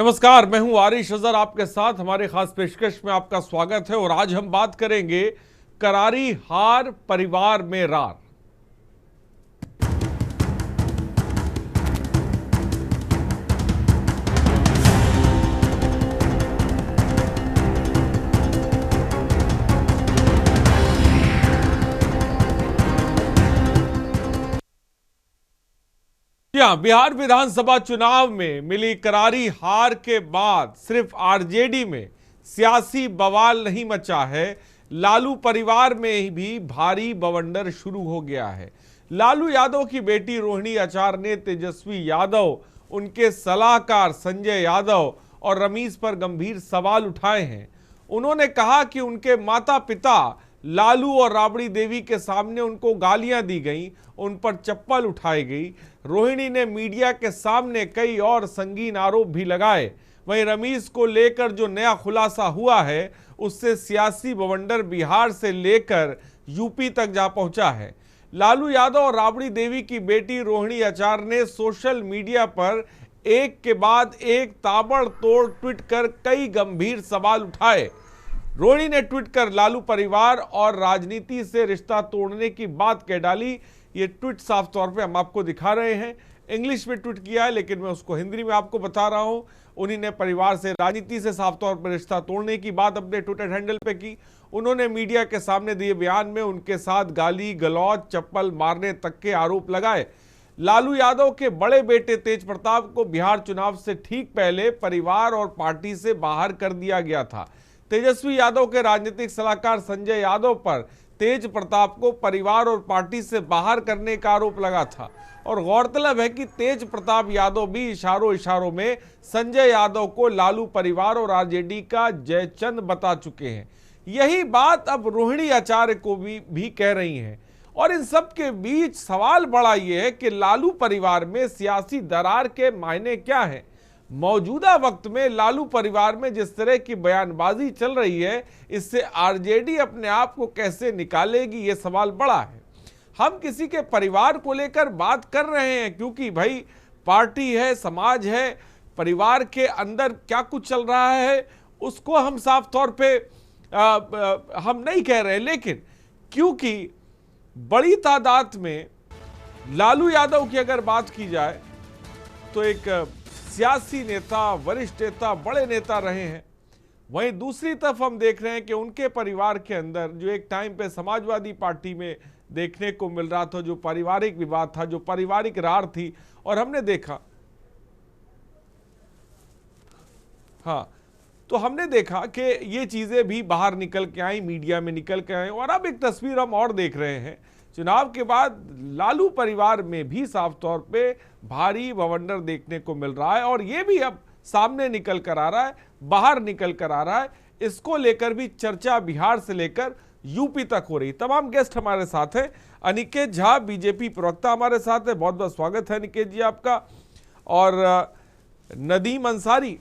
नमस्कार, मैं हूं आरिश अजहर आपके साथ। हमारे खास पेशकश में आपका स्वागत है और आज हम बात करेंगे करारी हार, परिवार में रार। बिहार विधानसभा चुनाव में मिली करारी हार के बाद सिर्फ आरजेडी में सियासी बवाल नहीं मचा है, लालू परिवार में भी भारी बवंडर शुरू हो गया है। लालू यादव की बेटी रोहिणी आचार ने तेजस्वी यादव, उनके सलाहकार संजय यादव और रमीज पर गंभीर सवाल उठाए हैं। उन्होंने कहा कि उनके माता पिता लालू और राबड़ी देवी के सामने उनको गालियां दी गईं, उन पर चप्पल उठाई गई। रोहिणी ने मीडिया के सामने कई और संगीन आरोप भी लगाए। वहीं रमीज को लेकर जो नया खुलासा हुआ है, उससे सियासी बवंडर बिहार से लेकर यूपी तक जा पहुंचा है। लालू यादव और राबड़ी देवी की बेटी रोहिणी आचार ने सोशल मीडिया पर एक के बाद एक ताबड़तोड़ ट्वीट कर कई गंभीर सवाल उठाए। रोहिणी ने ट्वीट कर लालू परिवार और राजनीति से रिश्ता तोड़ने की बात कह डाली। ये ट्वीट साफ तौर पे हम आपको दिखा रहे हैं, इंग्लिश में ट्वीट किया है, लेकिन मैं उसको हिंदी में आपको बता रहा हूं। उन्हीं ने परिवार से, राजनीति से साफ तौर पर रिश्ता तोड़ने की बात अपने ट्विटर हैंडल पे की। उन्होंने मीडिया के सामने दिए बयान में उनके साथ गाली गलौज, चप्पल मारने तक के आरोप लगाए। लालू यादव के बड़े बेटे तेज प्रताप को बिहार चुनाव से ठीक पहले परिवार और पार्टी से बाहर कर दिया गया था। तेजस्वी यादव के राजनीतिक सलाहकार संजय यादव पर तेज प्रताप को परिवार और पार्टी से बाहर करने का आरोप लगा था। और गौरतलब है कि तेज प्रताप यादव भी इशारों में संजय यादव को लालू परिवार और आरजेडी का जयचंद बता चुके हैं। यही बात अब रोहिणी आचार्य को भी कह रही हैं। और इन सब के बीच सवाल बड़ा यह है कि लालू परिवार में सियासी दरार के मायने क्या हैं। मौजूदा वक्त में लालू परिवार में जिस तरह की बयानबाजी चल रही है, इससे आरजेडी अपने आप को कैसे निकालेगी, ये सवाल बड़ा है। हम किसी के परिवार को लेकर बात कर रहे हैं क्योंकि भाई पार्टी है, समाज है, परिवार के अंदर क्या कुछ चल रहा है उसको हम साफ तौर पे हम नहीं कह रहे, लेकिन क्योंकि बड़ी तादाद में लालू यादव की अगर बात की जाए तो एक सियासी नेता, वरिष्ठ नेता, बड़े नेता रहे हैं। वहीं दूसरी तरफ हम देख रहे हैं कि उनके परिवार के अंदर जो एक टाइम पे समाजवादी पार्टी में देखने को मिल रहा था, जो पारिवारिक विवाद था, जो पारिवारिक रार थी, और हमने देखा तो हमने देखा कि ये चीजें भी बाहर निकल के आई, मीडिया में निकल के आई। और अब एक तस्वीर हम और देख रहे हैं, चुनाव के बाद लालू परिवार में भी साफ तौर पे भारी बवंडर देखने को मिल रहा है। और ये भी अब सामने निकल कर आ रहा है, बाहर निकल कर आ रहा है। इसको लेकर भी चर्चा बिहार से लेकर यूपी तक हो रही। तमाम गेस्ट हमारे साथ हैं। अनिकेत झा बीजेपी प्रवक्ता हमारे साथ है, बहुत बहुत स्वागत है अनिकेत जी आपका। और नदीम अंसारी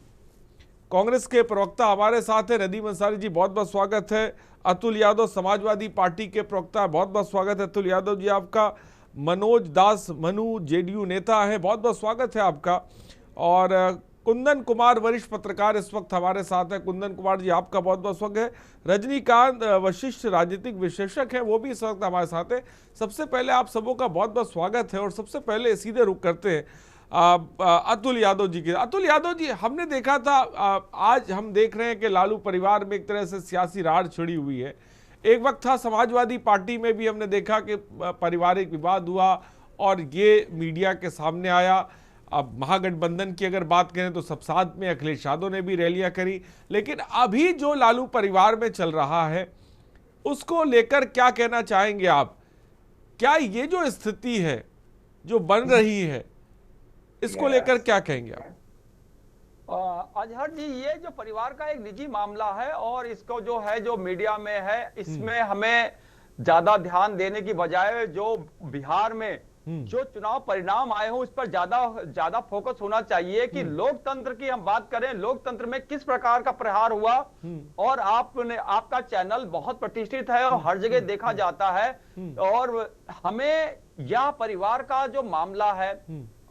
कांग्रेस के प्रवक्ता हमारे साथ है। नदीम अंसारी जी बहुत बहुत स्वागत है। अतुल यादव समाजवादी पार्टी के प्रवक्ता, बहुत बहुत स्वागत है अतुल यादव जी आपका। मनोज दास मनु जेडीयू नेता है, बहुत बहुत स्वागत है आपका। और कुंदन कुमार वरिष्ठ पत्रकार इस वक्त हमारे साथ है। कुंदन कुमार जी आपका बहुत बहुत स्वागत है। रजनीकांत वशिष्ठ राजनीतिक विशेषज्ञ है, वो भी इस वक्त हमारे साथ है। सबसे पहले आप सबों का बहुत बहुत स्वागत है। और सबसे पहले सीधे रुख करते हैं अतुल यादव जी के। अतुल यादव जी, हमने देखा था, आज हम देख रहे हैं कि लालू परिवार में एक तरह से सियासी रार छिड़ी हुई है। एक वक्त था समाजवादी पार्टी में भी हमने देखा कि पारिवारिक विवाद हुआ और ये मीडिया के सामने आया। अब महागठबंधन की अगर बात करें तो सब साथ में अखिलेश यादव ने भी रैलियां करी। लेकिन अभी जो लालू परिवार में चल रहा है उसको लेकर क्या कहना चाहेंगे आप? क्या ये जो स्थिति है जो बन रही है, इसको लेकर क्या कहेंगे आप? अजहर जी, ये जो परिवार का एक निजी मामला है और इसको जो है, जो मीडिया में है, इसमें हमें ज्यादा ध्यान देने की बजाय जो बिहार में जो चुनाव परिणाम आए हो उस पर ज्यादा फोकस होना चाहिए कि लोकतंत्र की हम बात करें, लोकतंत्र में किस प्रकार का प्रहार हुआ। और आपका चैनल बहुत प्रतिष्ठित है और हर जगह देखा जाता है। और हमें यह परिवार का जो मामला है,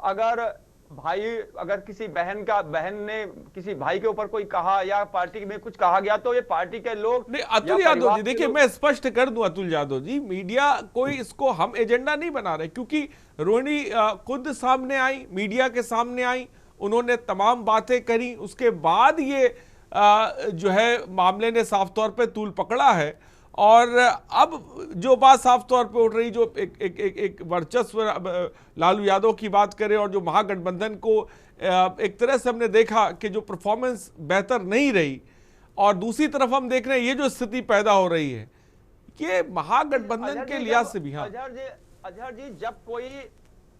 अगर भाई अगर किसी बहन ने किसी भाई के ऊपर कोई कहा या पार्टी में कुछ कहा गया तो ये पार्टी के लोग नहीं, या अतुल यादव परिवार जी के देखिए, लोग। मैं स्पष्ट कर दूं अतुल यादव जी, मीडिया कोई इसको हम एजेंडा नहीं बना रहे, क्योंकि रोहिणी खुद सामने आई, मीडिया के सामने आई, उन्होंने तमाम बातें करी, उसके बाद ये जो है मामले ने साफ तौर पे तूल पकड़ा है। और अब जो बात साफ तौर पे उठ रही, जो एक वर्चस्व लालू यादव की बात करें, और जो महागठबंधन को एक तरह से हमने देखा कि जो परफॉर्मेंस बेहतर नहीं रही, और दूसरी तरफ हम देख रहे हैं ये जो स्थिति पैदा हो रही है, ये महागठबंधन के लिहाज से भी। हाँ अजहर जी, जब कोई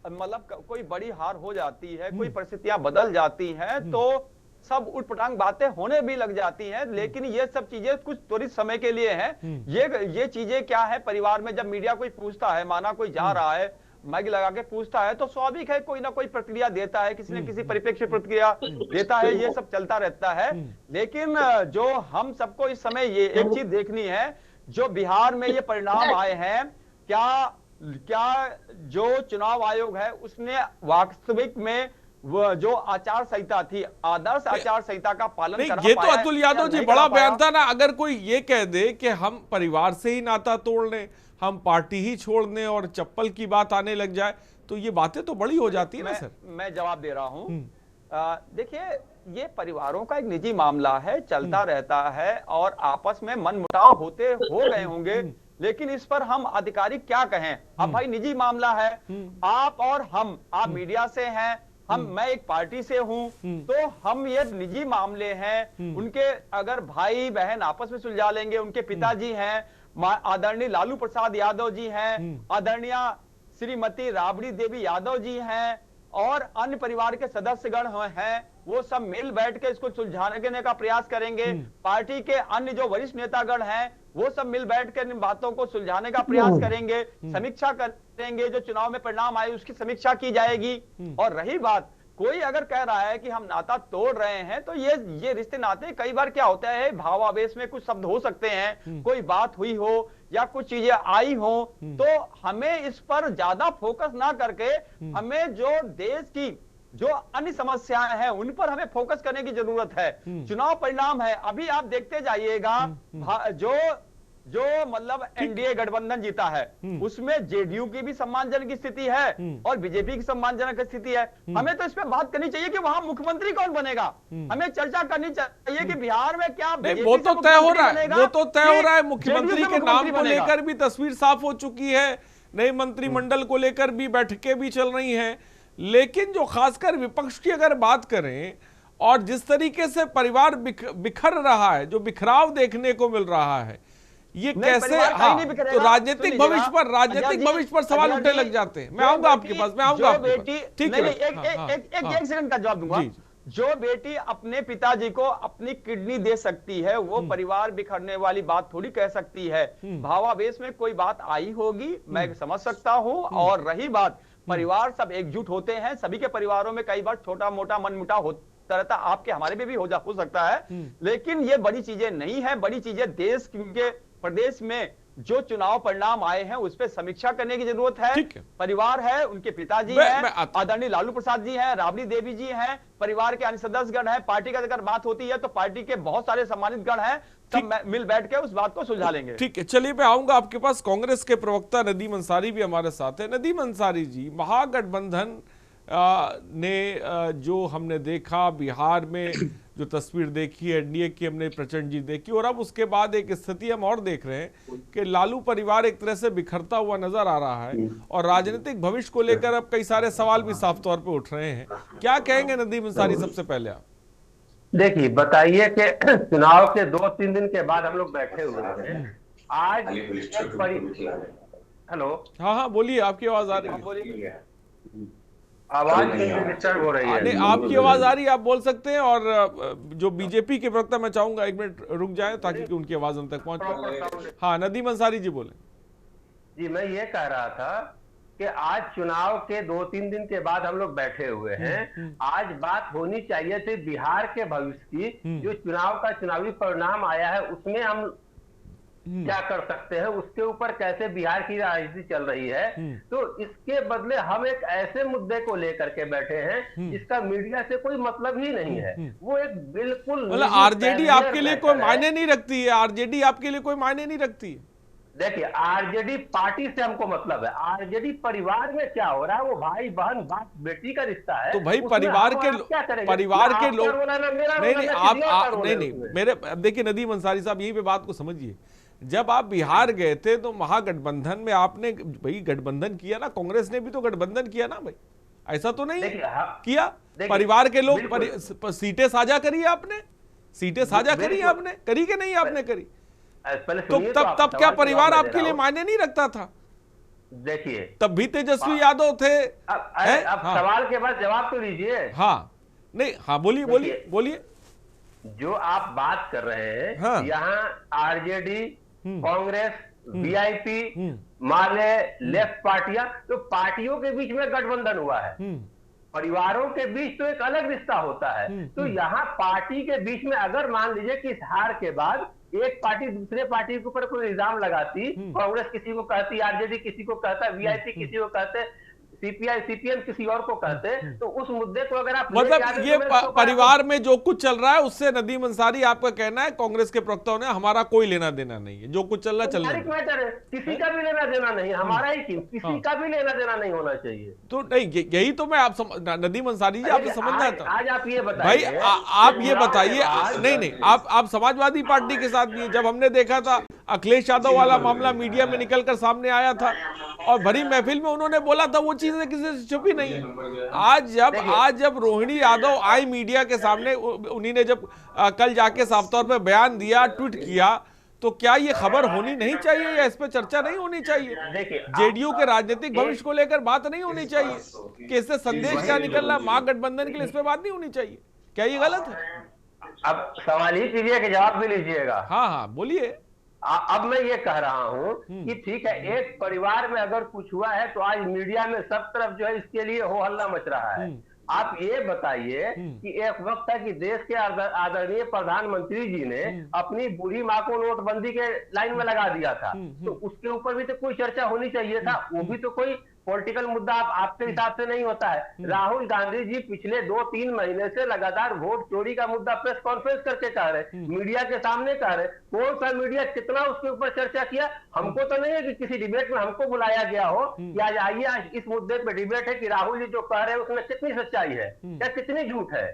मतलब कोई बड़ी हार हो जाती है, कोई परिस्थितियां बदल जाती हैं, तो सब उठपटांग बातें होने भी लग जाती हैं, लेकिन ये सब चीजें कुछ त्वरित समय के लिए हैं। ये चीजें क्या है, परिवार में जब मीडिया कोई पूछता है, माना कोई जा रहा है माइक लगा के पूछता है, तो स्वाभाविक है कोई ना कोई प्रतिक्रिया देता है, किसी न किसी परिप्रेक्ष्य प्रतिक्रिया देता है, ये सब चलता रहता है। लेकिन जो हम सबको इस समय ये एक चीज देखनी है, जो बिहार में ये परिणाम आए हैं, क्या जो चुनाव आयोग है उसने वास्तविक में वो जो आचार संहिता थी, आदर्श आचार संहिता का पालन नहीं, करा ये तो पाया अतुल यादव जी बड़ा बयान था ना। अगर कोई ये कह दे कि हम परिवार से ही नाता तोड़ लें, हम पार्टी ही छोड़ दें और चप्पल की बात आने लग जाए, तो ये बातें तो बड़ी हो जाती है ना सर। मैं जवाब दे रहा हूं। देखिए, ये परिवारों का एक निजी मामला है, चलता रहता है, और आपस में मनमुटाव हो गए होंगे, लेकिन इस पर हम आधिकारिक क्या कहें। अब भाई निजी मामला है, आप और आप मीडिया से हैं, मैं एक पार्टी से हूं, तो हम ये निजी मामले हैं, उनके अगर भाई बहन आपस में सुलझा लेंगे, उनके पिताजी हैं, आदरणीय लालू प्रसाद यादव जी हैं, आदरणीय श्रीमती राबड़ी देवी यादव जी हैं, और अन्य परिवार के सदस्यगण हैं, वो सब मिल बैठ के इसको सुलझाने का प्रयास करेंगे। पार्टी के अन्य जो वरिष्ठ नेतागण हैं, वो सब मिल बैठ कर इन बातों को सुलझाने का प्रयास करेंगे, समीक्षा करेंगे, जो चुनाव में परिणाम आए उसकी समीक्षा की जाएगी। और रही बात, कोई अगर कह रहा है कि हम नाता तोड़ रहे हैं, तो ये रिश्ते नाते कई बार क्या होता है, भावावेश में कुछ शब्द हो सकते हैं, कोई बात हुई हो या कुछ चीजें आई हो, तो हमें इस पर ज्यादा फोकस ना करके हमें जो देश की जो अन्य समस्याएं हैं उन पर हमें फोकस करने की जरूरत है। चुनाव परिणाम है, अभी आप देखते जाइएगा, जो मतलब एनडीए गठबंधन जीता है, उसमें जेडीयू की भी सम्मानजनक स्थिति है और बीजेपी की सम्मानजनक स्थिति है। हमें तो इस पे बात करनी चाहिए कि वहां मुख्यमंत्री कौन बनेगा। हमें चर्चा करनी चाहिए कि बिहार में क्या वो तो तय हो रहा है, वो तो तय हो रहा है। मुख्यमंत्री के नाम को लेकर भी तस्वीर साफ हो चुकी है, नए मंत्रिमंडल को लेकर भी बैठकें भी चल रही हैं। लेकिन जो खासकर विपक्ष की अगर बात करें, और जिस तरीके से परिवार बिखर रहा है, जो बिखराव देखने को मिल रहा है, ये कैसे, हाँ, तो राजनीतिक भविष्य पर सवाल उठने लग जाते हैं। मैं आऊंगा आपके पास, ठीक है, एक सेकंड का जवाब दूंगा। जो बेटी अपने पिताजी को अपनी किडनी दे सकती है, वो परिवार बिखरने वाली बात थोड़ी कह सकती है। भावावेश में कोई बात आई होगी, मैं समझ सकता हूं। और रही बात, परिवार सब एकजुट होते हैं, सभी के परिवारों में कई बार छोटा मोटा मनमुटाव होता रहता, आपके हमारे में भी हो सकता है, लेकिन ये बड़ी चीजें नहीं है। बड़ी चीजें देश के प्रदेश में जो चुनाव परिणाम आए हैं उस पर समीक्षा करने की जरूरत है। परिवार है, उनके पिताजी हैं, आदरणीय लालू प्रसाद जी हैं, राबड़ी देवी जी हैं, परिवार के अन्य सदस्यगण हैं। पार्टी का अगर बात होती है तो पार्टी के बहुत सारे सम्मानित गण हैं, सब मिल बैठ के उस बात को सुलझा लेंगे। ठीक है, चलिए मैं आऊंगा आपके पास। कांग्रेस के प्रवक्ता नदीम अंसारी भी हमारे साथ है। नदीम अंसारी जी, महागठबंधन ने जो हमने देखा बिहार में, जो तस्वीर देखी एनडीए की, हमने प्रचंड जी देखी, और अब उसके बाद एक स्थिति हम और देख रहे हैं कि लालू परिवार एक तरह से बिखरता हुआ नजर आ रहा है, और राजनीतिक भविष्य को लेकर अब कई सारे सवाल भी साफ तौर पे उठ रहे हैं। क्या कहेंगे नदीम अंसारी, सबसे पहले आप देखिए, बताइए कि चुनाव के 2-3 दिन के बाद हम लोग बैठे हुए हैं। आज हेलो, हाँ बोलिए, आपकी आवाज आ रही है। आवाज डिस्टर्ब हो रही है। नहीं, आपकी आवाज आ रही है, आप बोल सकते हैं। और जो बीजेपी के प्रवक्ता, मैं चाहूंगा 1 मिनट रुक जाए ताकि उनकी आवाज हम तक पहुंच पाए। हाँ, नदीम अंसारी जी बोले। जी, मैं ये कह रहा था कि आज चुनाव के 2-3 दिन के बाद हम लोग बैठे हुए हैं। आज बात होनी चाहिए थी बिहार के भविष्य की। जो चुनाव का चुनावी परिणाम आया है उसमें हम क्या कर सकते हैं, उसके ऊपर कैसे बिहार की राजनीति चल रही है, तो इसके बदले हम एक ऐसे मुद्दे को लेकर के बैठे हैं जिसका मीडिया से कोई मतलब ही नहीं है। वो एक बिल्कुल मतलब आरजेडी आपके लिए कोई मायने नहीं रखती है, आरजेडी आपके लिए कोई मायने नहीं रखती है। देखिए, आरजेडी पार्टी से हमको मतलब है, आरजेडी परिवार में क्या हो रहा है वो भाई बहन बाप बेटी का रिश्ता है। तो भाई परिवार के लोग नहीं आप नहीं नहीं मेरे, अब देखिए नदीम अंसारी साहब यही पे बात को समझिए। जब आप बिहार गए थे तो महागठबंधन में आपने भाई गठबंधन किया ना, कांग्रेस ने भी तो गठबंधन किया ना भाई, ऐसा तो नहीं किया। परिवार के लोग सीटें साझा करी आपने, सीटें साझा करी आपने, करी कि नहीं आपने करी? तो तब क्या परिवार आपके लिए मायने नहीं रखता था? देखिए तब भी तेजस्वी यादव थे। अब सवाल के बाद जवाब तो लीजिए। हाँ नहीं, हाँ बोलिए बोलिए बोलिए। जो आप बात कर रहे हैं, यहाँ आरजेडी, कांग्रेस, वीआईपी, माले लेफ्ट पार्टियां, तो पार्टियों के बीच में गठबंधन हुआ है। परिवारों के बीच तो एक अलग रिश्ता होता है। तो यहाँ पार्टी के बीच में अगर मान लीजिए कि इस हार के बाद एक पार्टी दूसरे पार्टी के ऊपर कोई इल्जाम लगाती, कांग्रेस किसी को कहती, आरजेडी किसी को कहता, वीआईपी किसी को कहते, सीपीआई सीपीएम किसी और को कहते, तो उस मुद्दे को अगर आप मतलब ये परिवार में जो कुछ चल रहा है उससे नदीम अंसारी आपका कहना है, कांग्रेस के प्रवक्ताओं ने हमारा कोई लेना देना नहीं है, जो कुछ चल रहा है चलने दो। मैटर है, किसी का भी लेना देना नहीं, हमारा ही क्यों, किसी का भी लेना देना नहीं होना चाहिए। तो नहीं, यही तो मैं आप नदीम अंसारी जी आपसे समझना था। आज आप ये बताइए भाई, आप ये बताइए, नहीं आप समाजवादी पार्टी के साथ भी, जब हमने देखा था अखिलेश यादव वाला मामला मीडिया में निकलकर सामने आया था और भरी महफिल में उन्होंने बोला था, वो चीजें किसी से छुपी नहीं है। आज जब रोहिणी यादव आई मीडिया के सामने, उन्हीं ने जब कल जाके साफ तौर पे बयान दिया, ट्वीट किया, तो क्या ये खबर होनी नहीं चाहिए या इस पे चर्चा नहीं होनी चाहिए? जेडीयू के राजनीतिक भविष्य को लेकर बात नहीं होनी चाहिए कि इससे संदेश क्या निकल रहा है महागठबंधन के लिए, इस पे बात नहीं होनी चाहिए? क्या ये गलत है? अब सवाल ही कीजिए कि जवाब भी लीजिएगा। हाँ बोलिए। अब मैं ये कह रहा हूं कि ठीक है, एक परिवार में अगर कुछ हुआ है तो आज मीडिया में सब तरफ जो है इसके लिए हो हल्ला मच रहा है। आप ये बताइए कि एक वक्त है कि देश के आदरणीय प्रधानमंत्री जी ने अपनी बूढ़ी माँ को नोटबंदी के लाइन में लगा दिया था, तो उसके ऊपर भी तो कोई चर्चा होनी चाहिए था। वो भी तो कोई पॉलिटिकल मुद्दा आपके हिसाब से नहीं होता है। राहुल गांधी जी पिछले 2-3 महीने से लगातार वोट चोरी का मुद्दा प्रेस कॉन्फ्रेंस करके कह रहे, मीडिया के सामने कह रहे। कौन सा मीडिया कितना उसके ऊपर चर्चा किया? हमको तो नहीं है कि किसी डिबेट में हमको बुलाया गया हो कि आज आइए, आज इस मुद्दे पे डिबेट है कि राहुल जी जो कह रहे हैं उसमें कितनी सच्चाई है या कितनी झूठ है।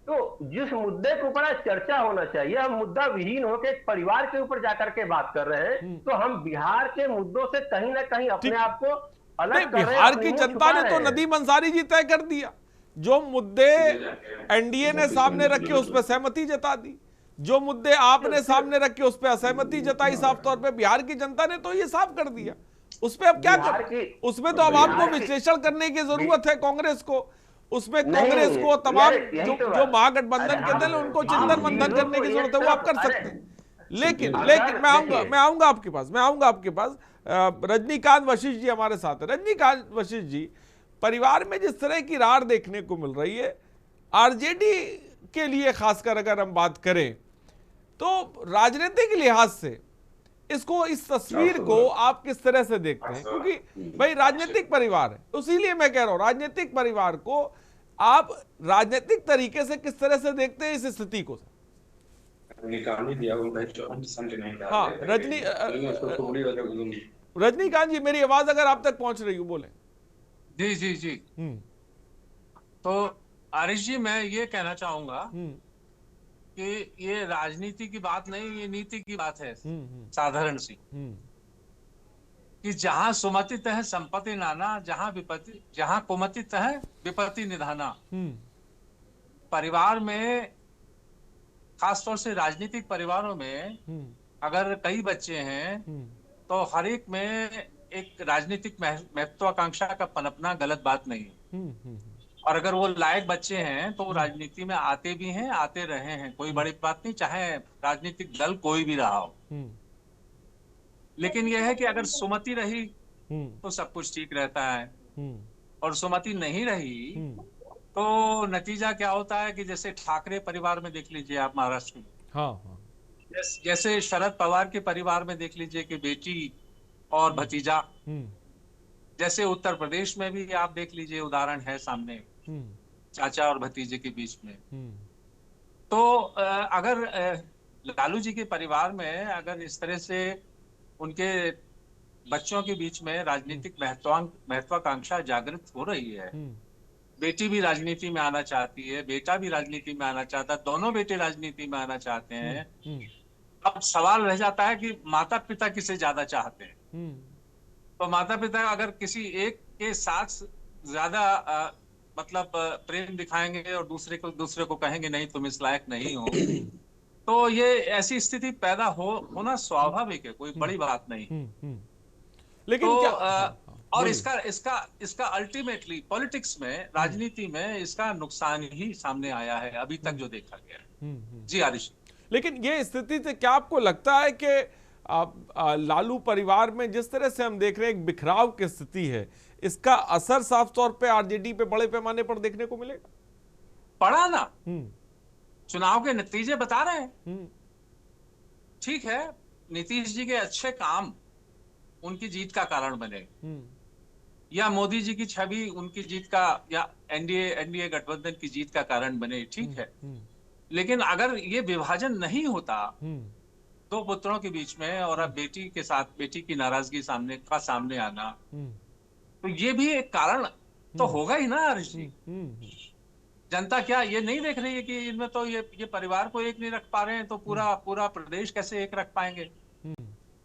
तो जिस मुद्दे के ऊपर चर्चा होना चाहिए, हम मुद्दा विहीन होकर एक परिवार के ऊपर जाकर के बात कर रहे हैं, तो हम बिहार के मुद्दों से कहीं ना कहीं अपने आप को अलग कर रहे हैं। बिहार की जनता ने तो नदीम अंसारी जी तय कर दिया, जो मुद्दे एनडीए ने सामने रखे उस पर सहमति जता दी, जो मुद्दे आपने सामने रखे उस पर असहमति जताई। साफ तौर पे बिहार की जनता ने तो ये साफ कर दिया, उस पर अब क्या कर, उसमें तो अब आपको विश्लेषण करने की जरूरत है कांग्रेस को, उसमें कांग्रेस को तमाम जो महागठबंधन के दल उनको चिंतन मंथन करने की जरूरत है, वो आप कर सकते हैं। लेकिन मैं आऊंगा आपके पास। रजनीकांत वशिष्ठ जी हमारे साथ है। रजनीकांत वशिष्ठ जी, परिवार में जिस तरह की रार देखने को मिल रही है, आरजेडी के लिए खासकर अगर हम बात करें तो राजनीतिक लिहाज से इसको, इस तस्वीर को आप किस तरह से देखते हैं? क्योंकि भाई राजनीतिक परिवार है, इसीलिए मैं कह रहा हूं राजनीतिक परिवार को आप राजनीतिक तरीके से किस तरह से देखते हैं इस स्थिति को? हाँ रजनीकांत जी, मेरी आवाज अगर आप तक पहुंच रही हो, बोले। जी जी जी। तो आरिश जी, मैं ये कहना चाहूंगा कि ये राजनीति की बात नहीं, ये नीति की बात है साधारण सी, कि जहां सुमति तह संपत्ति नाना, जहां कुमति तह विपत्ति निधाना। परिवार में, खासतौर से राजनीतिक परिवारों में अगर कई बच्चे हैं तो हर एक में एक राजनीतिक महत्वाकांक्षा का पनपना गलत बात नहीं है। और अगर वो लायक बच्चे हैं तो वो राजनीति में आते भी हैं, आते रहे हैं, कोई बड़ी बात नहीं, चाहे राजनीतिक दल कोई भी रहा हो। लेकिन यह है कि अगर सुमति रही तो सब कुछ ठीक रहता है, और सुमति नहीं रही तो नतीजा क्या होता है कि जैसे ठाकरे परिवार में देख लीजिए आप, महाराष्ट्र में। जैसे शरद पवार के परिवार में देख लीजिए कि बेटी और भतीजा, जैसे उत्तर प्रदेश में भी आप देख लीजिए उदाहरण है सामने, चाचा और भतीजे के बीच में। तो अगर लालू जी के परिवार में अगर इस तरह से उनके बच्चों के बीच में राजनीतिक महत्वाकांक्षा जागृत हो रही है, बेटी भी राजनीति में आना चाहती है, बेटा भी राजनीति में आना चाहता है, दोनों बेटे राजनीति में आना चाहते हैं, अब सवाल रह जाता है कि माता पिता किसे ज्यादा चाहते हैं। तो माता पिता अगर किसी एक के साथ ज्यादा मतलब प्रेम दिखाएंगे और दूसरे को कहेंगे नहीं तुम इस लायक नहीं हो, तो ये ऐसी स्थिति पैदा होना स्वाभाविक है, कोई बड़ी बात नहीं। लेकिन तो, क्या और इसका अल्टीमेटली पॉलिटिक्स में, राजनीति में इसका नुकसान ही सामने आया है अभी तक जो देखा गया है। जी आरिश। लेकिन ये स्थिति से क्या आपको लगता है कि लालू परिवार में जिस तरह से हम देख रहे हैं एक बिखराव की स्थिति है, इसका असर साफ तौर पे आरजेडी पे बड़े पैमाने पर देखने को मिलेगा? पड़ा ना, चुनाव के नतीजे बता रहे हैं। ठीक है, नीतीश जी के अच्छे काम उनकी जीत का कारण बने, या मोदी जी की छवि उनकी जीत का, या एनडीए गठबंधन की जीत का कारण बने, ठीक है। लेकिन अगर ये विभाजन नहीं होता दो पुत्रों के बीच में, और अब बेटी के साथ बेटी की नाराजगी सामने आना, तो ये भी एक कारण तो होगा ही ना हरीश जी। जनता क्या ये नहीं देख रही है कि इनमें तो ये परिवार को एक नहीं रख पा रहे हैं, तो पूरा प्रदेश कैसे एक रख पाएंगे?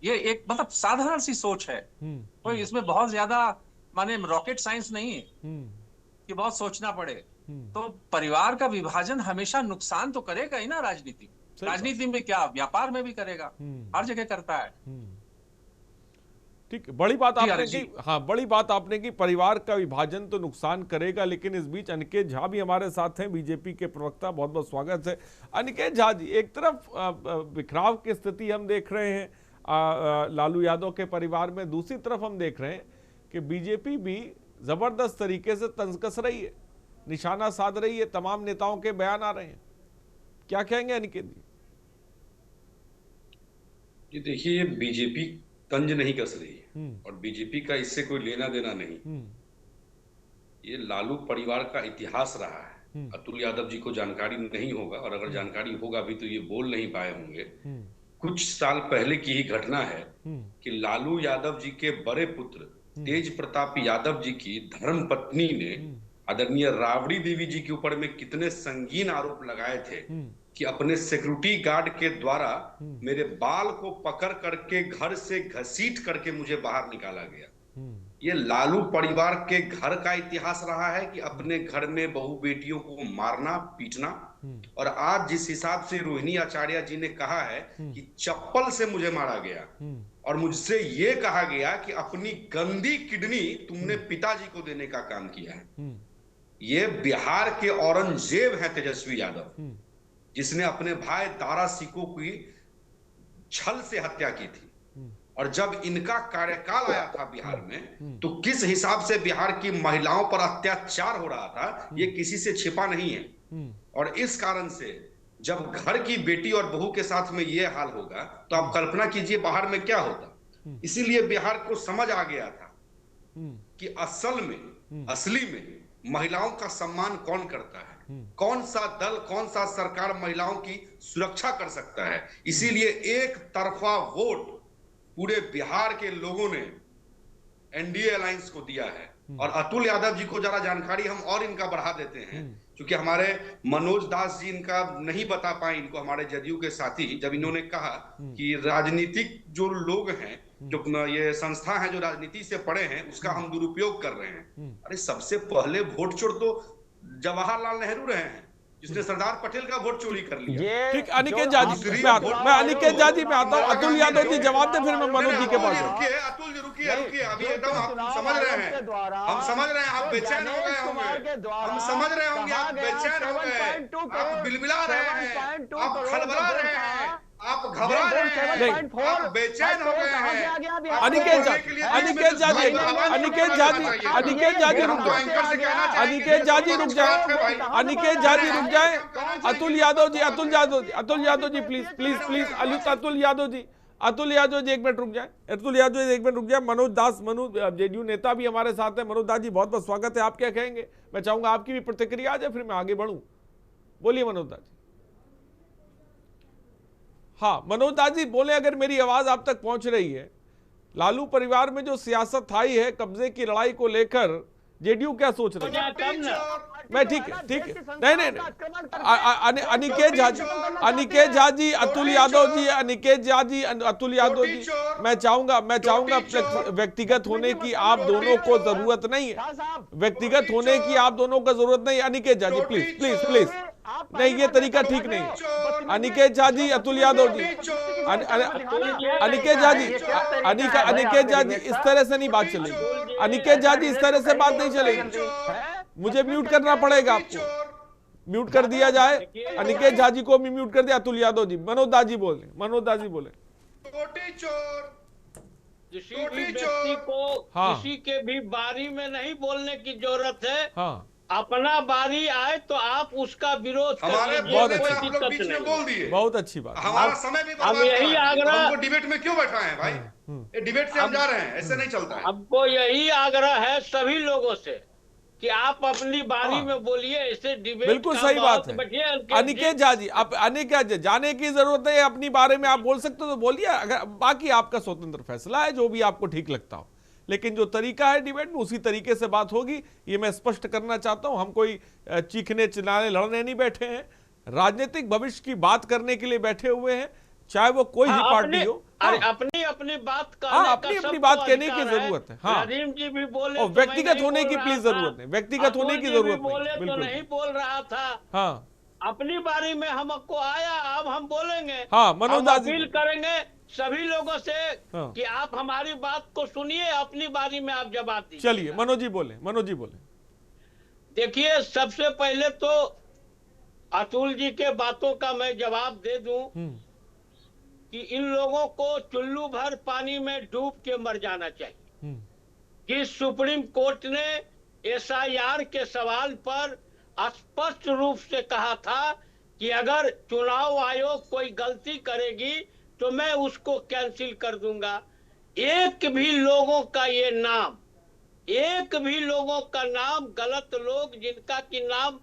ये एक मतलब साधारण सी सोच है, कोई इसमें बहुत ज्यादा माने रॉकेट साइंस नहीं है कि बहुत सोचना पड़े। तो परिवार का विभाजन हमेशा नुकसान तो करेगा ही ना राजनीति में क्या, व्यापार में भी करेगा, हर जगह करता है। ठीक, बड़ी बात आपने की। हाँ, बड़ी बात आपने की, परिवार का विभाजन तो नुकसान करेगा। लेकिन इस बीच अनिकेत झा भी हमारे साथ हैं, बीजेपी के प्रवक्ता, बहुत बहुत स्वागत है। अनिकेत झा जी, एक तरफ बिखराव की स्थिति हम देख रहे हैं लालू यादव के परिवार में, दूसरी तरफ हम देख रहे हैं कि बीजेपी भी जबरदस्त तरीके से तंज कस रही है, निशाना साध रही है, तमाम नेताओं के बयान आ रहे हैं। क्या कहेंगे अनिकेत जी? ये देखिए, बीजेपी तंज नहीं कस रही है और बीजेपी का इससे कोई लेना देना नहीं। ये लालू परिवार का इतिहास रहा है। अतुल यादव जी को जानकारी नहीं होगा, और अगर जानकारी होगा भी तो ये बोल नहीं पाए होंगे। कुछ साल पहले की ही घटना है कि लालू यादव जी के बड़े पुत्र तेज प्रताप यादव जी की धर्म पत्नी ने आदरणीय राबड़ी देवी जी के ऊपर में कितने संगीन आरोप लगाए थे कि अपने सिक्योरिटी गार्ड के द्वारा मेरे बाल को पकड़ करके घर से घसीट करके मुझे बाहर निकाला गया। ये लालू परिवार के घर का इतिहास रहा है कि अपने घर में बहू बेटियों को मारना पीटना। और आज जिस हिसाब से रोहिणी आचार्य जी ने कहा है कि चप्पल से मुझे मारा गया और मुझसे ये कहा गया कि अपनी गंदी किडनी तुमने पिताजी को देने का काम किया है। ये बिहार के औरंगजेब हैं तेजस्वी यादव, जिसने अपने भाई दारा सिको की छल से हत्या की थी। और जब इनका कार्यकाल आया था बिहार में, तो किस हिसाब से बिहार की महिलाओं पर अत्याचार हो रहा था, ये किसी से छिपा नहीं है। और इस कारण से जब घर की बेटी और बहू के साथ में ये हाल होगा, तो आप कल्पना कीजिए बाहर में क्या होता। इसीलिए बिहार को समझ आ गया था कि असली में महिलाओं का सम्मान कौन करता है, कौन सा दल, कौन सा सरकार महिलाओं की सुरक्षा कर सकता है। इसीलिए एक तरफा वोट पूरे बिहार के लोगों ने एनडीए अलायंस को दिया है। और अतुल यादव जी को जरा जानकारी हम और इनका बढ़ा देते हैं, क्योंकि हमारे मनोज दास जी इनका नहीं बता पाए इनको, हमारे जदयू के साथी, जब इन्होंने कहा कि राजनीतिक जो लोग हैं, जो ये संस्था है जो राजनीति से पढ़े हैं, उसका हम दुरुपयोग कर रहे हैं। अरे सबसे पहले वोट चोर तो जवाहरलाल नेहरू रहे हैं, जिसने सरदार पटेल का वोट चोरी कर लिया। ठीक, अनिकेत झा जी मैं अनिकेत झा जी में आता हूँ। अतुल यादव जी जवाब दे, फिर मैं मनोज जी के पास। अतुल जी रुकिए अभी एकदम आप समझ रहे हैं, हम समझ रहे हैं, आप बेचैन हो गए होंगे, हम समझ रहे होंगे, आप बेचैन हो गए, आप बिलबिला रहे हैं, आप खलबला रहे हैं, आप घबरा रहे हैं, आप बेचैन हो गए हैं। अनिकेत जाजी, अनिकेत जाजी, अनिकेत जाजी, अनिकेत जाजी रुक जाए, अनिकेत जाजी रुक जाए, अनिकेत जाजी रुक जाए। Atul Yadav ji, Atul Yadav ji, Atul Yadav ji please please please, Atul Yadav ji, Atul Yadav ji 1 minute रुक जाए, अतुल यादव जी 1 मिनट रुक जाए। मनोज दास, जेडीयू नेता भी हमारे साथ है। मनोज दास जी बहुत बहुत स्वागत है, आप क्या कहेंगे? मैं चाहूंगा आपकी भी प्रतिक्रिया आ जाए, फिर मैं आगे बढ़ूं। बोलिए मनोज दास जी। हाँ मनोज दास जी बोले, अगर मेरी आवाज आप तक पहुंच रही है। लालू परिवार में जो सियासत आई है कब्जे की लड़ाई को लेकर, जेडीयू क्या सोच रही है? मैं ठीक है, ठीक है, नहीं, अनिकेत झा जी, अनिकेत झा जी, अतुल यादव जी, अनिकेत झा जी, अतुल यादव जी, मैं चाहूंगा व्यक्तिगत होने की आप दोनों को जरूरत नहीं है, व्यक्तिगत होने की आप दोनों को जरूरत नहीं है। Aniket Jha ji please please please, नहीं ये तरीका ठीक नहीं है। अनिकेत झा जी, अतुल यादव जी, अनिकेत झा जी, अनिकेत झा जी, इस तरह से नहीं बात चलेगी। अनिकेत झा जी, इस तरह से बात नहीं चलेगी, मुझे म्यूट करना पड़ेगा आपको। म्यूट कर दिया जाए, अनिकेत झा जी को भी म्यूट कर दिया। अतुल यादव जी, मनोज दास जी बोले, मनोज दास जी बोले। किसी भी व्यक्ति को किसी के भी बारी में नहीं बोलने की जरूरत है। हाँ, अपना बारी आए तो आप उसका विरोध हमारे बहुत अच्छी, आप लोग बीच में बोल दिए, बहुत अच्छी बात। हमारा समय भी अब यही आग्रह, हमको डिबेट में क्यों बैठा है भाई? ये डिबेट से हम जा रहे हैं, ऐसे नहीं चलता है। हमको यही आग्रह है सभी लोगों से कि आप अपनी बारी में बोलिए, ऐसे डिबेट बिल्कुल सही बात है। अनिकेत झा जी, आप अनिकेत झा जाने की जरूरत है, अपनी बारे में आप बोल सकते हो तो बोलिए, अगर बाकी आपका स्वतंत्र फैसला है, जो भी आपको ठीक लगता हो। लेकिन जो तरीका है डिबेट में, उसी तरीके से बात होगी, ये मैं स्पष्ट करना चाहता हूं। हम कोई चीखने चिल्लाने लड़ने नहीं बैठे हैं, राजनीतिक भविष्य की बात करने के लिए बैठे हुए हैं, चाहे वो कोई ही पार्टी हो। अपनी अपनी बात अपनी बात कहने की जरूरत है। हाँ, नदीम जी भी बोले, व्यक्तिगत होने की प्लीज जरूरत नहीं, व्यक्तिगत होने की जरूरत नहीं, तो नहीं बोल रहा था। हाँ, अपनी बारी में हमको आया, अब हम बोलेंगे। हाँ, मनोज दास जी अपील करेंगे सभी लोगों से कि आप हमारी बात को सुनिए, अपनी बारी में आप जवाब दीजिए। चलिए मनोज जी बोले, मनोज जी बोले। देखिए, सबसे पहले तो अतुल जी के बातों का मैं जवाब दे दूं कि इन लोगों को चुल्लू भर पानी में डूब के मर जाना चाहिए। कि सुप्रीम कोर्ट ने एसआईआर के सवाल पर स्पष्ट रूप से कहा था कि अगर चुनाव आयोग कोई गलती करेगी तो मैं उसको कैंसिल कर दूंगा। एक भी लोगों का ये नाम, एक भी लोगों का नाम, गलत लोग जिनका कि नाम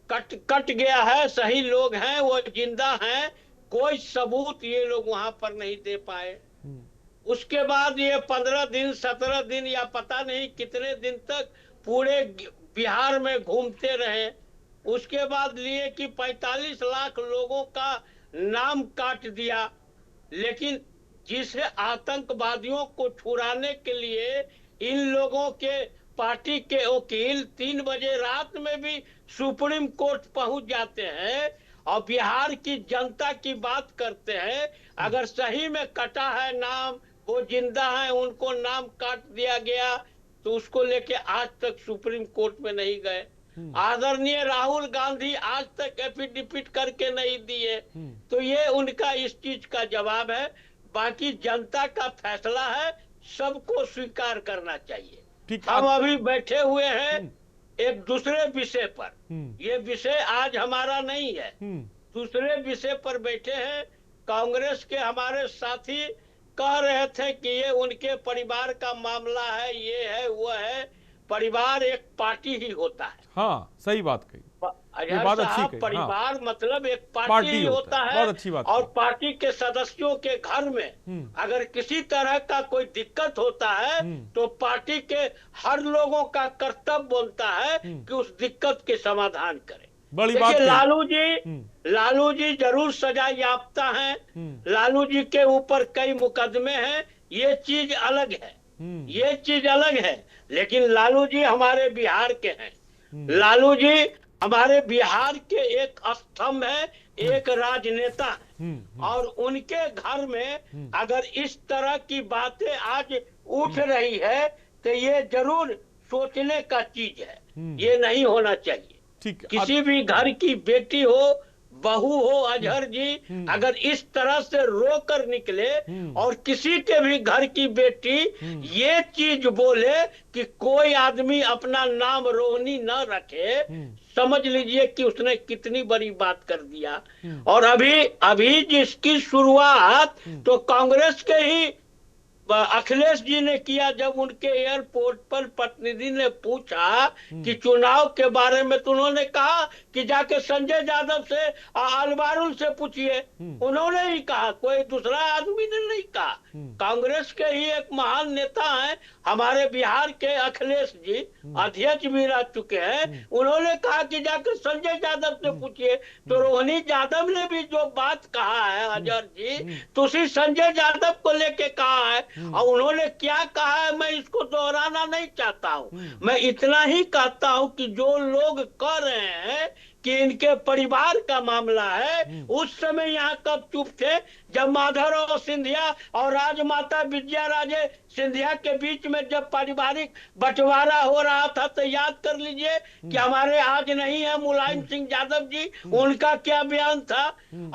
कट गया है, सही लोग हैं, वो जिंदा हैं, कोई सबूत ये लोग वहां पर नहीं दे पाए। उसके बाद ये 15 दिन 17 दिन या पता नहीं कितने दिन तक पूरे बिहार में घूमते रहे। उसके बाद लिए कि 45 लाख लोगों का नाम काट दिया। लेकिन जिसे आतंकवादियों को छुड़ाने के लिए इन लोगों के पार्टी के वकील 3 बजे रात में भी सुप्रीम कोर्ट पहुंच जाते हैं और बिहार की जनता की बात करते हैं। अगर सही में कटा है नाम, वो जिंदा है, उनको नाम काट दिया गया, तो उसको लेके आज तक सुप्रीम कोर्ट में नहीं गए। आदरणीय राहुल गांधी आज तक एफिडेविट करके नहीं दिए। तो ये उनका इस चीज का जवाब है। बाकी जनता का फैसला है, सबको स्वीकार करना चाहिए। हम अभी बैठे हुए हैं एक दूसरे विषय पर, ये विषय आज हमारा नहीं है, दूसरे विषय पर बैठे हैं। कांग्रेस के हमारे साथी कह रहे थे कि ये उनके परिवार का मामला है, ये है वो है। परिवार एक पार्टी ही होता है। हाँ, सही बात कही, ये बात अच्छी कही। परिवार हाँ, मतलब एक पार्टी ही होता है। बहुत अच्छी बात। और पार्टी के सदस्यों के घर में अगर किसी तरह का कोई दिक्कत होता है तो पार्टी के हर लोगों का कर्तव्य बनता है कि उस दिक्कत के समाधान करें। बड़ी बात। लालू जी जरूर सजा याफ्ता हैं, लालू जी के ऊपर कई मुकदमे हैं, ये चीज अलग है, ये चीज अलग है। लेकिन लालू जी हमारे बिहार के हैं, लालू जी हमारे बिहार के एक स्तंभ है, एक राजनेता है। और उनके घर में अगर इस तरह की बातें आज उठ रही है तो ये जरूर सोचने का चीज है, ये नहीं होना चाहिए। किसी भी घर की बेटी हो, बहू हो अजहर जी अगर इस तरह से रो कर निकले और किसी के भी घर की बेटी ये चीज बोले कि कोई आदमी अपना नाम रोहिणी न रखे, समझ लीजिए कि उसने कितनी बड़ी बात कर दिया। और अभी जिसकी शुरुआत तो कांग्रेस के ही अखिलेश जी ने किया, जब उनके एयरपोर्ट पर प्रतिनिधि ने पूछा कि चुनाव के बारे में, तो उन्होंने कहा कि जाके संजय यादव से अलवारुल से पूछिए। उन्होंने ही कहा, कोई दूसरा आदमी ने नहीं कहा। कांग्रेस के ही एक महान नेता हैं हमारे बिहार के अखिलेश जी, अध्यक्ष भी रह चुके हैं, उन्होंने कहा कि जाकर संजय यादव से पूछिए। तो रोहिणी यादव ने भी जो बात कहा है अजहर जी, तो उसी संजय यादव को लेके कहा है। और उन्होंने क्या कहा है मैं इसको दोहराना नहीं चाहता हूं, मैं इतना ही कहता हूं कि जो लोग कह रहे हैं कि इनके परिवार का मामला है, उस समय यहाँ कब चुप थे जब माधवराव सिंधिया और राजमाता विजयाराजे सिंधिया के बीच में जब पारिवारिक बंटवारा हो रहा था। तो याद कर लीजिए कि हमारे आज नहीं है मुलायम सिंह यादव जी, उनका क्या बयान था।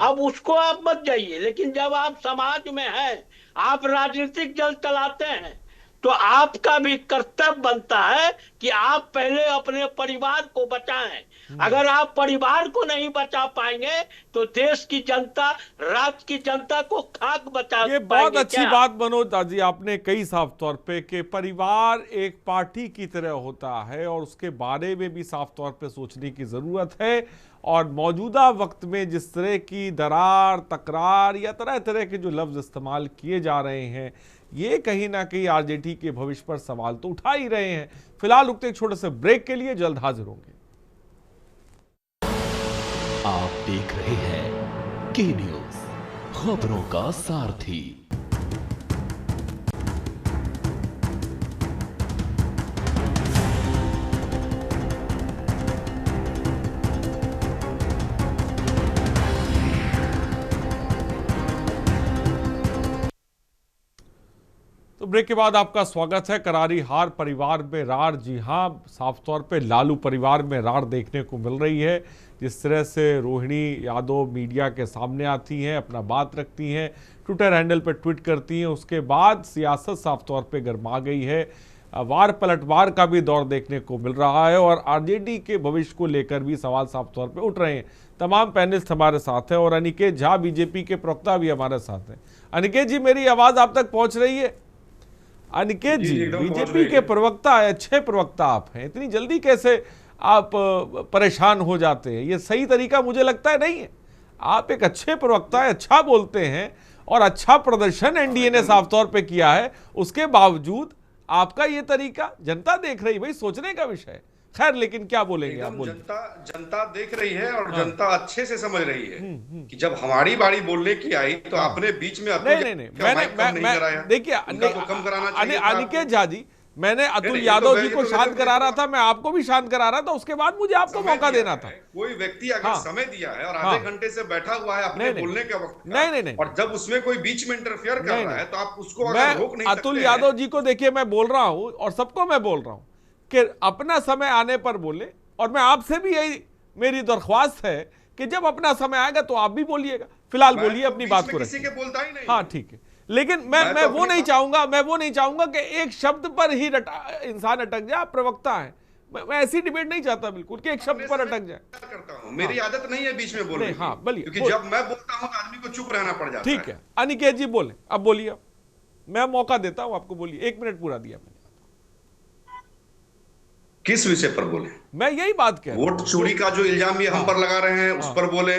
अब उसको आप मत जाइए, लेकिन जब आप समाज में हैं, आप राजनीतिक जल चलाते हैं, तो आपका भी कर्तव्य बनता है कि आप पहले अपने परिवार को बचाएं। अगर आप परिवार को नहीं बचा पाएंगे तो देश की जनता, राज्य की जनता को खाक बचा ये बहुत अच्छी बात मनोज जी आपने कही साफ तौर पे कि परिवार एक पार्टी की तरह होता है और उसके बारे में भी साफ तौर पे सोचने की जरूरत है। और मौजूदा वक्त में जिस तरह की दरार, तकरार या तरह तरह के जो लफ्ज इस्तेमाल किए जा रहे हैं, ये कहीं ना कहीं आरजेडी के भविष्य पर सवाल तो उठा ही रहे हैं। फिलहाल रुकते एक छोटे से ब्रेक के लिए, जल्द हाजिर होंगे। आप देख रहे हैं के न्यूज, खबरों का सारथी। तो ब्रेक के बाद आपका स्वागत है। करारी हार, परिवार में रार। जी हां, साफ तौर पे लालू परिवार में रार देखने को मिल रही है। जिस तरह से रोहिणी यादव मीडिया के सामने आती हैं, अपना बात रखती हैं, ट्विटर हैंडल पे ट्वीट करती हैं, उसके बाद सियासत साफ तौर पे गर्मा गई है। वार पलटवार का भी दौर देखने को मिल रहा है और आरजेडी के भविष्य को लेकर भी सवाल साफ तौर पे उठ रहे हैं। तमाम पैनलिस्ट हमारे साथ हैं और अनिकेत झा बीजेपी के प्रवक्ता भी हमारे साथ हैं। अनिकेत जी, मेरी आवाज आप तक पहुंच रही है? अनिकेत जी, बीजेपी के प्रवक्ता, अच्छे प्रवक्ता आप हैं, इतनी जल्दी कैसे आप परेशान हो जाते हैं? ये सही तरीका मुझे लगता है नहीं है। आप एक अच्छे प्रवक्ता है, अच्छा बोलते हैं और अच्छा प्रदर्शन एनडीए ने साफ तौर पे किया है, उसके बावजूद आपका ये तरीका जनता देख रही, भाई सोचने का विषय है। खैर, लेकिन क्या बोलेंगे आप? बोलिए। जनता देख रही है और जनता अच्छे से समझ रही है कि जब हमारी बारी बोलने की आई तो आपने बीच में नहीं, मैंने देखिए अनिकेत झा जी, मैंने अतुल यादव जी को शांत करा रहा था, मैं आपको भी शांत करा रहा था, उसके बाद मुझे आपको मौका देना था। कोई व्यक्ति अगर समय दिया है और आधे घंटे से बैठा हुआ है अपने बोलने के वक्त, नहीं, और जब उसमें कोई बीच में इंटरफियर कर रहा है तो आप उसको अगर रोक नहीं सकते। अतुल यादव जी को देखिए, मैं बोल रहा हूं और सबको मैं बोल रहा हूं कि अपना समय आने पर बोले, और मैं आपसे भी यही मेरी दरख्वास्त है कि जब अपना समय आएगा तो आप भी बोलिएगा। फिलहाल बोलिए, अपनी बात को किसी के बोलता ही नहीं। हाँ, ठीक है, लेकिन मैं वो नहीं चाहूंगा कि एक शब्द पर ही इंसान अटक जाए। आप प्रवक्ता हैं, मैं ऐसी डिबेट नहीं चाहता बिल्कुल कि एक शब्द पर अटक जाए। करता हूं, मेरी आदत नहीं है बीच में बोलने की। हाँ, बोलिए, क्योंकि जब मैं बोलता हूं तो आदमी को चुप रहना पड़ जाता है। ठीक है, अनिकेत जी बोले, अब बोलिए, मैं मौका देता हूं आपको, बोलिए। 1 मिनट पूरा दिया मैंने। किस विषय पर बोले? मैं यही बात कह रहा हूं। वोट चोरी का जो इल्जाम ये हम पर लगा रहे हैं उस पर बोले।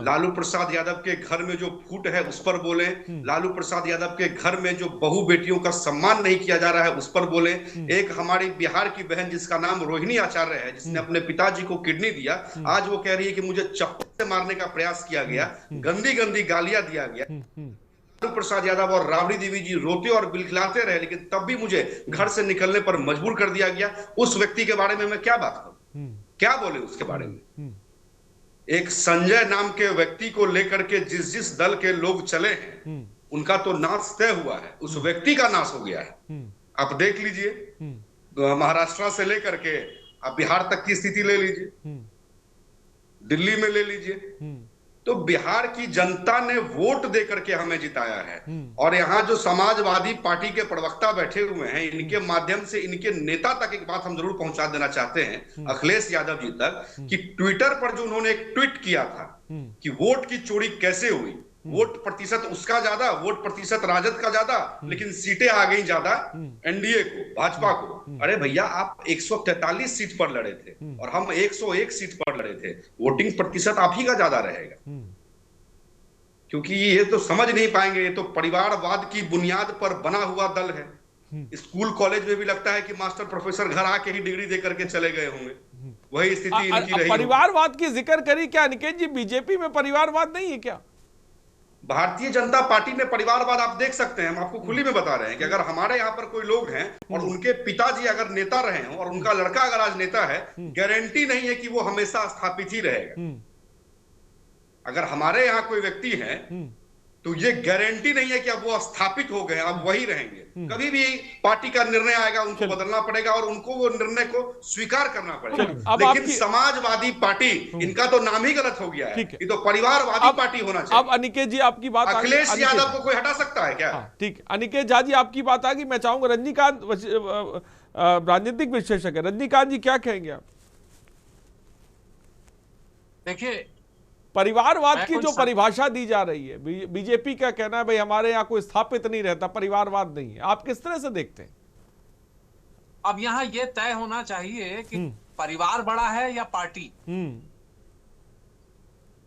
लालू प्रसाद यादव के घर में जो फूट है उस पर बोले। लालू प्रसाद यादव के घर में जो बहू बेटियों का सम्मान नहीं किया जा रहा है उस पर बोले। एक हमारी बिहार की बहन जिसका नाम रोहिणी आचार्य है, जिसने अपने पिताजी को किडनी दिया, आज वो कह रही है कि मुझे चप्पल से मारने का प्रयास किया गया, गंदी गंदी गालियां दिया गया। लालू प्रसाद यादव और राबड़ी देवी जी रोते और बिलखिलाते रहे, लेकिन तब भी मुझे घर से निकलने पर मजबूर कर दिया गया। उस व्यक्ति के बारे में मैं क्या बात करूं, क्या बोले उसके बारे में? एक संजय नाम के व्यक्ति को लेकर के जिस दल के लोग चले हैं उनका तो नाश तय हुआ है, उस व्यक्ति का नाश हो गया है। आप देख लीजिए, महाराष्ट्र से लेकर के आप बिहार तक की स्थिति ले लीजिए, दिल्ली में ले लीजिए, तो बिहार की जनता ने वोट दे करके हमें जिताया है। और यहाँ जो समाजवादी पार्टी के प्रवक्ता बैठे हुए हैं, इनके माध्यम से इनके नेता तक एक बात हम जरूर पहुंचा देना चाहते हैं, अखिलेश यादव जी तक, कि ट्विटर पर जो उन्होंने एक ट्वीट किया था कि वोट की चोरी कैसे हुई, वोट प्रतिशत उसका ज्यादा, वोट प्रतिशत राजद का ज्यादा, लेकिन सीटें आ गई ज्यादा एनडीए को, भाजपा को। अरे भैया, आप 143 सीट पर लड़े थे और हम 101 सीट पर लड़े थे, वोटिंग प्रतिशत आप ही का ज्यादा रहेगा। क्योंकि ये तो समझ नहीं पाएंगे, ये तो परिवारवाद की बुनियाद पर बना हुआ दल है। स्कूल कॉलेज में भी लगता है कि मास्टर प्रोफेसर घर आके ही डिग्री दे करके चले गए होंगे, वही स्थिति इनकी रही। परिवारवाद की जिक्र करी, क्या अनिकेत जी बीजेपी में परिवारवाद नहीं है क्या? भारतीय जनता पार्टी में परिवारवाद आप देख सकते हैं, हम आपको खुली में बता रहे हैं कि अगर हमारे यहाँ पर कोई लोग हैं और उनके पिताजी अगर नेता रहे हो और उनका लड़का अगर आज नेता है, गारंटी नहीं है कि वो हमेशा स्थापित ही रहेगा। अगर हमारे यहाँ कोई व्यक्ति है तो ये गारंटी नहीं है कि अब वो स्थापित हो गए, अब वही रहेंगे। कभी भी पार्टी का निर्णय आएगा, उनको बदलना पड़ेगा और उनको वो निर्णय को स्वीकार करना पड़ेगा। लेकिन समाजवादी पार्टी, इनका तो नाम ही गलत हो गया है, ये तो परिवारवादी पार्टी होना चाहिए। अब अनिकेत जी आपकी बात, अखिलेश यादव को कोई हटा सकता है क्या? ठीक, अनिकेत झा जी आपकी बात आ गई। मैं चाहूंगा रजनीकांत राजनीतिक विश्लेषक है, रजनीकांत जी क्या कहेंगे आप? देखिए, परिवारवाद की जो परिभाषा दी जा रही है, बीजेपी का कहना है भाई हमारे यहाँ कोई स्थापित नहीं रहता, परिवारवाद नहीं है, आप किस तरह से देखते हैं? अब यहाँ ये तय होना चाहिए कि परिवार बड़ा है या पार्टी।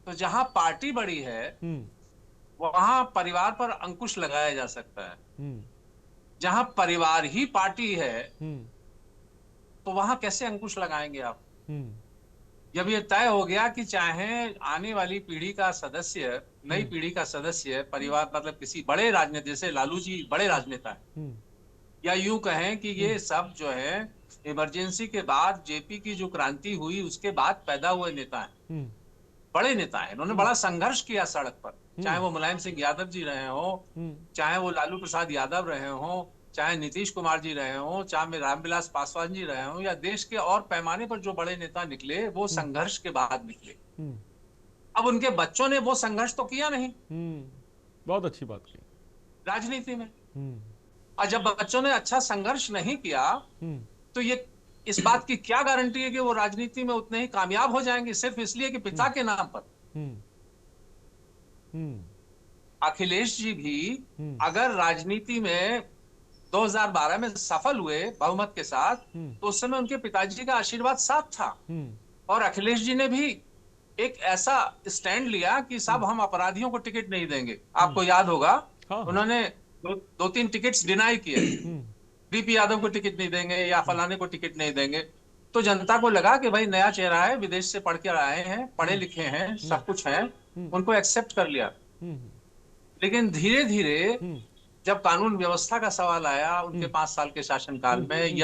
तो जहां पार्टी बड़ी है वहां परिवार पर अंकुश लगाया जा सकता है। जहां परिवार ही पार्टी है तो वहां कैसे अंकुश लगाएंगे आप? जब ये तय हो गया कि चाहे आने वाली पीढ़ी का सदस्य, नई पीढ़ी का सदस्य परिवार, मतलब किसी बड़े राजनेता, जैसे लालू जी बड़े राजनेता है, या यूं कहें कि ये सब जो है इमरजेंसी के बाद जेपी की जो क्रांति हुई उसके बाद पैदा हुए नेता हैं, बड़े नेता हैं। इन्होंने बड़ा संघर्ष किया सड़क पर, चाहे वो मुलायम सिंह यादव जी रहे हो, चाहे वो लालू प्रसाद यादव रहे हो, चाहे नीतीश कुमार जी रहे हो, चाहे रामविलास पासवान जी रहे हो, या देश के और पैमाने पर जो बड़े नेता निकले वो संघर्ष के बाद निकले। अब उनके बच्चों ने वो संघर्ष तो किया नहीं। बहुत अच्छी बात की राजनीति में। और जब बच्चों ने अच्छा संघर्ष नहीं किया तो ये इस बात की क्या गारंटी है कि वो राजनीति में उतने ही कामयाब हो जाएंगे सिर्फ इसलिए कि पिता के नाम पर? अखिलेश जी भी अगर राजनीति में 2012 में सफल हुए बहुमत के साथ, तो उस समय उनके पिताजी का आशीर्वाद साथ था। और अखिलेश जी ने भी एक ऐसा स्टैंड लिया कि साहब हम अपराधियों को टिकट नहीं देंगे। आपको याद होगा, उन्होंने दो तीन टिकट्स डिनाई किए, बीपी यादव को टिकट नहीं देंगे या फलाने को टिकट नहीं देंगे। तो जनता को लगा कि भाई नया चेहरा है, विदेश से पढ़ के आए हैं, पढ़े लिखे हैं, सब कुछ है, उनको एक्सेप्ट कर लिया। लेकिन धीरे धीरे जब कानून व्यवस्था का सवाल आया उनके 5 साल के शासनकाल में,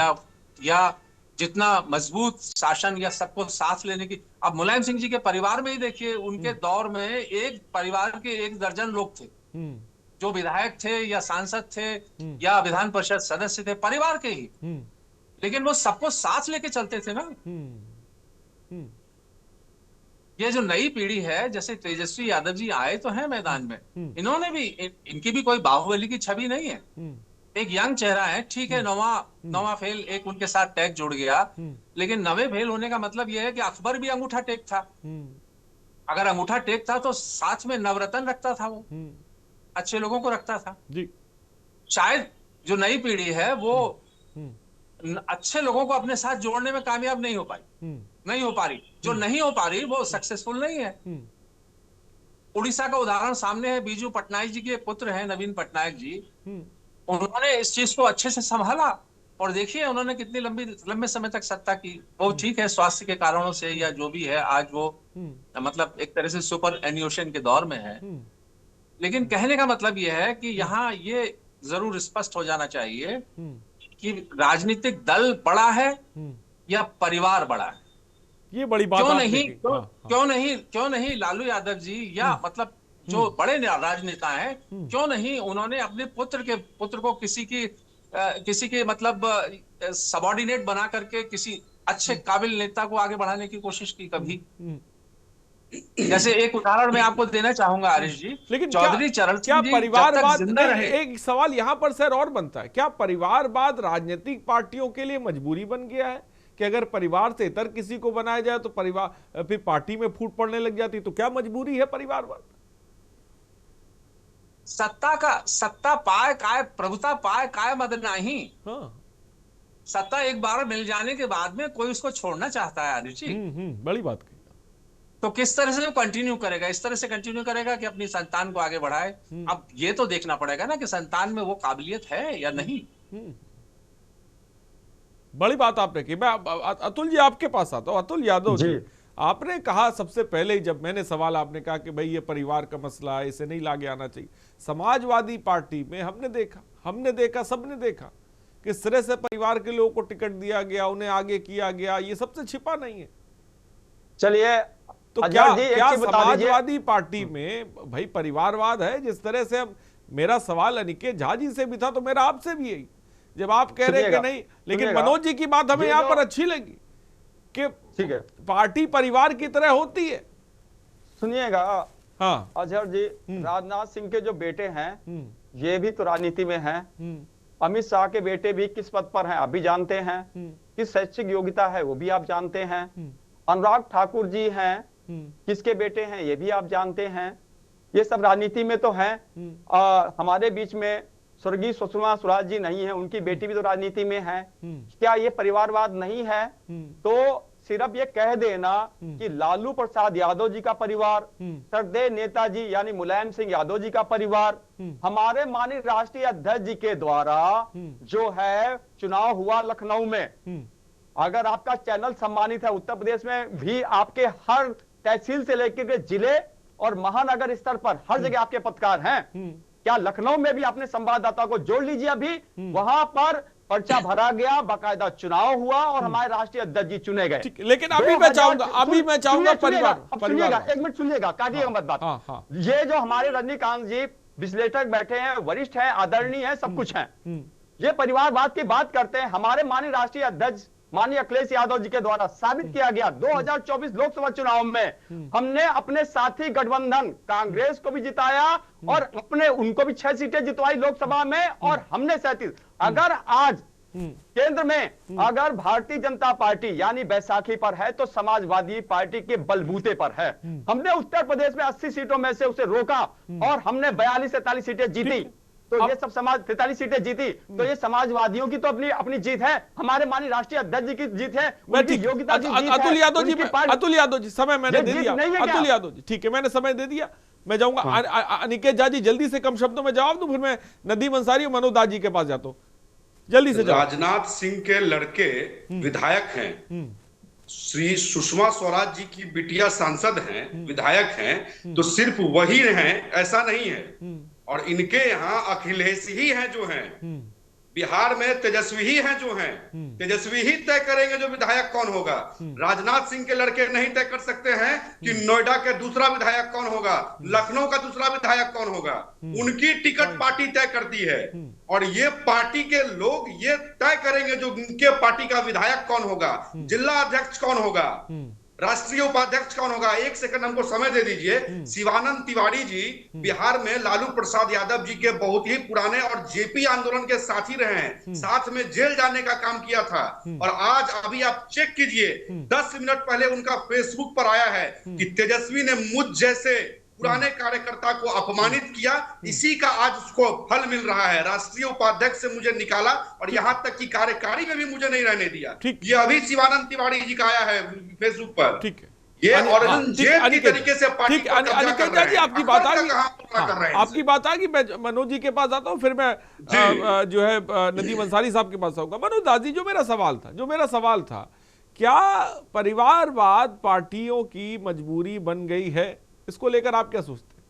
या जितना मजबूत शासन या सबको साथ लेने की, अब मुलायम सिंह जी के परिवार में ही देखिए, उनके दौर में एक परिवार के 1 दर्जन लोग थे जो विधायक थे या सांसद थे या विधान परिषद सदस्य थे, परिवार के ही, लेकिन वो सबको साथ लेके चलते थे ना। ये जो नई पीढ़ी है, जैसे तेजस्वी यादव जी आए तो हैं मैदान में, इन्होंने भी, इनकी भी कोई बाहुबली की छवि नहीं है, एक यंग चेहरा है, ठीक है। नौवां फेल एक उनके साथ टैग जुड़ गया, लेकिन नवे फेल होने का मतलब यह है कि अकबर भी अंगूठा टेक था। अगर अंगूठा टेक था तो साथ में नवरत्न रखता था, वो अच्छे लोगों को रखता था जी। शायद जो नई पीढ़ी है वो अच्छे लोगों को अपने साथ जोड़ने में कामयाब नहीं हो पा रही। जो नहीं हो पा रही वो सक्सेसफुल नहीं है। उड़ीसा का उदाहरण सामने है, बीजू पटनायक जी के पुत्र हैं नवीन पटनायक जी, उन्होंने इस चीज को अच्छे से संभाला और देखिए उन्होंने कितनी लंबे समय तक सत्ता की। वो ठीक है, स्वास्थ्य के कारणों से या जो भी है, आज वो मतलब एक तरह से सुपर एन्यूशन के दौर में है। लेकिन कहने का मतलब यह है कि यहाँ ये जरूर स्पष्ट हो जाना चाहिए कि राजनीतिक दल बड़ा है या परिवार बड़ा है। ये बड़ी बात क्यों नहीं लालू यादव जी या मतलब जो बड़े राजनेता हैं, क्यों नहीं उन्होंने अपने पुत्र को किसी के मतलब सबॉर्डिनेट बना करके किसी अच्छे काबिल नेता को आगे बढ़ाने की कोशिश की कभी? जैसे एक उदाहरण मैं आपको देना चाहूंगा हरीश जी, लेकिन चौधरी चरण क्या सिंह जी जब तक परिवारवाद जिंदा रहे। एक सवाल यहां पर सर और बनता है, क्या परिवारवाद राजनीतिक पार्टियों के लिए मजबूरी बन गया है कि अगर परिवार से इतर किसी को बनाया जाए तो परिवार फिर पार्टी में फूट पड़ने लग जाती, तो क्या मजबूरी है परिवारवाद? सत्ता पाए काय, प्रभुता पाए काय मद नहीं। हाँ, सत्ता एक बार मिल जाने के बाद में कोई उसको छोड़ना चाहता है हरीश जी। बड़ी बात कही। तो किस तरह से वो कंटिन्यू करेगा? इस तरह से कंटिन्यू करेगा कि अपनी संतान को आगे बढ़ाए। अब ये तो देखना पड़ेगा ना कि संतान में वो काबिलियत है या नहीं। बड़ी बात आपने की। मैं अतुल जी आपके पास आता हूं। अतुल यादव जी, आपने कहा सबसे पहले ही जब मैंने सवाल, आपने कहा कि भाई ये परिवार का मसला है, इसे नहीं लागे आना चाहिए। समाजवादी पार्टी में हमने देखा सबने देखा कि सिरे से परिवार के लोगों को टिकट दिया गया, उन्हें आगे किया गया, ये सबसे छिपा नहीं है। चलिए, तो क्या समाजवादी पार्टी में भाई परिवारवाद है? जिस तरह से मेरा सवाल अनिकेत झा जी से भी था, तो मेरा आपसे भी यही, जब आप कह रहे कि नहीं, लेकिन मनोज जी की बात हमें यहां पर अच्छी लगी कि ठीक है, पार्टी परिवार की तरह होती है। सुनिएगा, हाँ अजहर जी, राजनाथ सिंह के जो बेटे हैं ये भी तो राजनीति में हैं। अमित शाह के बेटे भी किस पद पर हैं आप भी जानते हैं, किस शैक्षिक योग्यता है वो भी आप जानते हैं। अनुराग ठाकुर जी हैं, किसके बेटे हैं ये भी आप जानते हैं। ये सब राजनीति में तो हैं। हमारे बीच में स्वर्गीय सुषमा स्वराज जी नहीं है, उनकी बेटी भी तो राजनीति में है। क्या ये परिवारवाद नहीं है? तो सिर्फ ये कह देना कि लालू प्रसाद यादव जी का परिवार, श्रद्धेय नेताजी यानी मुलायम सिंह यादव जी का परिवार, हमारे माननीय राष्ट्रीय अध्यक्ष जी के द्वारा जो है चुनाव हुआ लखनऊ में, अगर आपका चैनल सम्मानित है, उत्तर प्रदेश में भी आपके हर तहसील से लेकर के जिले और महानगर स्तर पर हर जगह आपके पत्रकार हैं। क्या लखनऊ में भी अपने संवाददाता को जोड़ लीजिए, अभी वहां पर पर्चा भरा गया, बाकायदा चुनाव हुआ और हमारे राष्ट्रीय अध्यक्ष जी चुने गए। लेकिन अभी मैं चाहूंगा सुनिएगा, एक मिनट सुनिएगा, काटिएगा मत बात। ये जो हमारे रजनीकांत जी विश्लेषक बैठे हैं, वरिष्ठ हैं, आदरणीय हैं, सब कुछ हैं, ये परिवारवाद की बात करते हैं। हमारे माननीय राष्ट्रीय अध्यक्ष माननीय अखिलेश यादव जी के द्वारा साबित किया गया 2024 लोकसभा चुनाव में हमने अपने साथी गठबंधन कांग्रेस को भी जिताया और अपने उनको भी 6 सीटें जितवाई लोकसभा में और हमने 37। अगर आज केंद्र में अगर भारतीय जनता पार्टी यानी बैसाखी पर है तो समाजवादी पार्टी के बलबूते पर है। हमने उत्तर प्रदेश में 80 सीटों में से उसे रोका और हमने 42 से 43 सीटें जीती। तो ये सब समाज 43 सीटें जीती, तो ये समाजवादियों की तो अपनी जीत है, हमारे माननीय राष्ट्रीय अध्यक्ष जी की जीत है, उनकी योग्यता की जीत है। अतुल यादव जी समय मैंने दे दिया। अतुल यादव जी ठीक है, मैंने समय दे दिया। मैं जाऊंगा अनिकेत झा जी, जल्दी से कम शब्दों में जवाब दूं, फिर मैं नदीम अंसारी और मनोज दास जी के पास जाता हूं। जल्दी से राजनाथ सिंह के लड़के विधायक हैं, श्री सुषमा स्वराज जी की बिटिया सांसद हैं, विधायक हैं, तो सिर्फ वही हैं ऐसा नहीं है। और इनके यहाँ अखिलेश ही हैं जो हैं, बिहार में तेजस्वी ही हैं जो हैं, तेजस्वी ही तय करेंगे जो विधायक कौन होगा। राजनाथ सिंह के लड़के नहीं तय कर सकते हैं कि नोएडा के दूसरा विधायक कौन होगा, लखनऊ का दूसरा विधायक कौन होगा। उनकी टिकट पार्टी तय करती है और ये पार्टी के लोग ये तय करेंगे जो उनके पार्टी का विधायक कौन होगा, जिला अध्यक्ष कौन होगा, राष्ट्रीय उपाध्यक्ष कौन होगा। एक सेकंड हमको समय दे दीजिए। शिवानंद तिवारी जी बिहार में लालू प्रसाद यादव जी के बहुत ही पुराने और जेपी आंदोलन के साथी रहे हैं, साथ में जेल जाने का काम किया था। और आज अभी आप चेक कीजिए, 10 मिनट पहले उनका फेसबुक पर आया है कि तेजस्वी ने मुझ जैसे पुराने कार्यकर्ता को अपमानित किया, इसी का आज उसको फल मिल रहा है। राष्ट्रीय उपाध्यक्ष से मुझे निकाला और यहां तक कि कार्यकारी में भी मुझे नहीं रहने दिया। ये अभी शिवानंद तिवारी जी का आया है फेसबुक पर। ठीक है, ये औरंगजेब की तरीके से पार्टी पर कब्जा कर रहे हैं। आपकी बात आ गई। मैं मनोज जी के पास आता हूं, फिर मैं जो है नदीम अंसारी साहब के पास आऊंगा। मनोज दास जी, जो मेरा सवाल था, क्या परिवारवाद पार्टियों की मजबूरी बन गई है? इसको लेकर आप क्या सोचते हैं?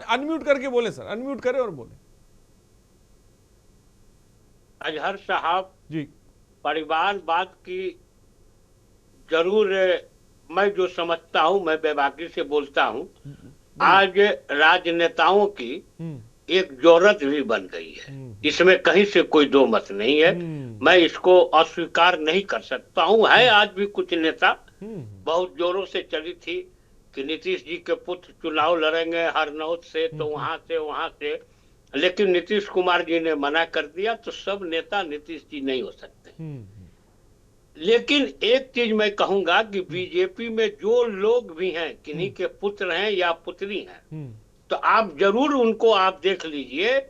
अनम्यूट करके बोले सर, अनम्यूट करें और बोले। अजहर साहब जी, परिवारवाद की जरूर मैं जो समझता हूं, मैं बेबाकी से बोलता हूं, आज राजनेताओं की एक जरूरत भी बन गई है, इसमें कहीं से कोई दो मत नहीं है। मैं इसको अस्वीकार नहीं कर सकता हूँ। है आज भी कुछ नेता बहुत जोरों से चली थी कि नीतीश जी के पुत्र चुनाव लड़ेंगे हरनौत से, तो वहां से, लेकिन नीतीश कुमार जी ने मना कर दिया। तो सब नेता नीतीश जी नहीं हो सकते। लेकिन एक चीज मैं कहूंगा कि बीजेपी में जो लोग भी हैं, किन्हीं के पुत्र हैं या पुत्री हैं, तो आप जरूर उनको आप देख लीजिए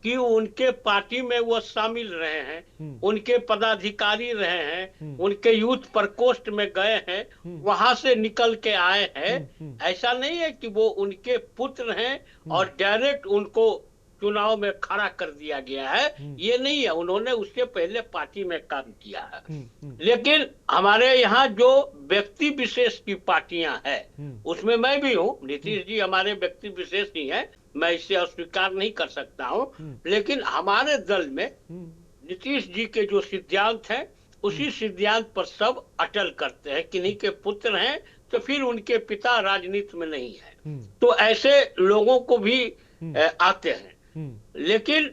कि उनके पार्टी में वो शामिल रहे हैं, उनके पदाधिकारी रहे हैं, उनके यूथ प्रकोष्ठ में गए हैं, वहां से निकल के आए हैं। ऐसा नहीं है कि वो उनके पुत्र हैं और डायरेक्ट उनको चुनाव में खड़ा कर दिया गया है, ये नहीं है। उन्होंने उससे पहले पार्टी में काम किया है। लेकिन हमारे यहाँ जो व्यक्ति विशेष की पार्टियां हैं, उसमें मैं भी हूँ। नीतीश जी हमारे व्यक्ति विशेष ही हैं, मैं इसे अस्वीकार नहीं कर सकता हूँ। लेकिन हमारे दल में नीतीश जी के जो सिद्धांत हैं, उसी सिद्धांत पर सब अटल करते हैं। किन्हीं के पुत्र हैं तो फिर उनके पिता राजनीति में नहीं है, तो ऐसे लोगों को भी आते हैं। लेकिन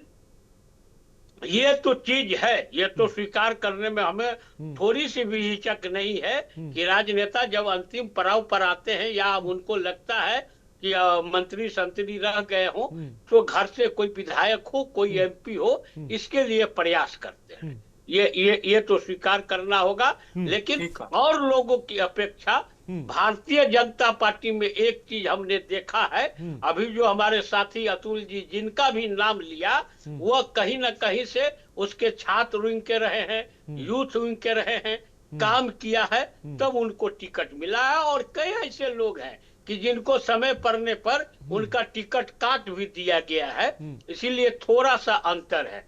ये तो चीज है, ये तो स्वीकार करने में हमें थोड़ी सी भी हिचक नहीं है कि राजनेता जब अंतिम पड़ाव पर आते हैं या उनको लगता है कि मंत्री संतरी रह गए हो, तो घर से कोई विधायक हो, कोई एमपी हो, इसके लिए प्रयास करते हैं। ये तो स्वीकार करना होगा। लेकिन और लोगों की अपेक्षा भारतीय जनता पार्टी में एक चीज हमने देखा है, अभी जो हमारे साथी अतुल जी जिनका भी नाम लिया, वो कहीं ना कहीं से उसके छात्र विंग के रहे हैं, यूथ विंग के रहे हैं, काम किया है, तब उनको टिकट मिला है। और कई ऐसे लोग हैं कि जिनको समय पड़ने पर उनका टिकट काट भी दिया गया है। इसीलिए थोड़ा सा अंतर है।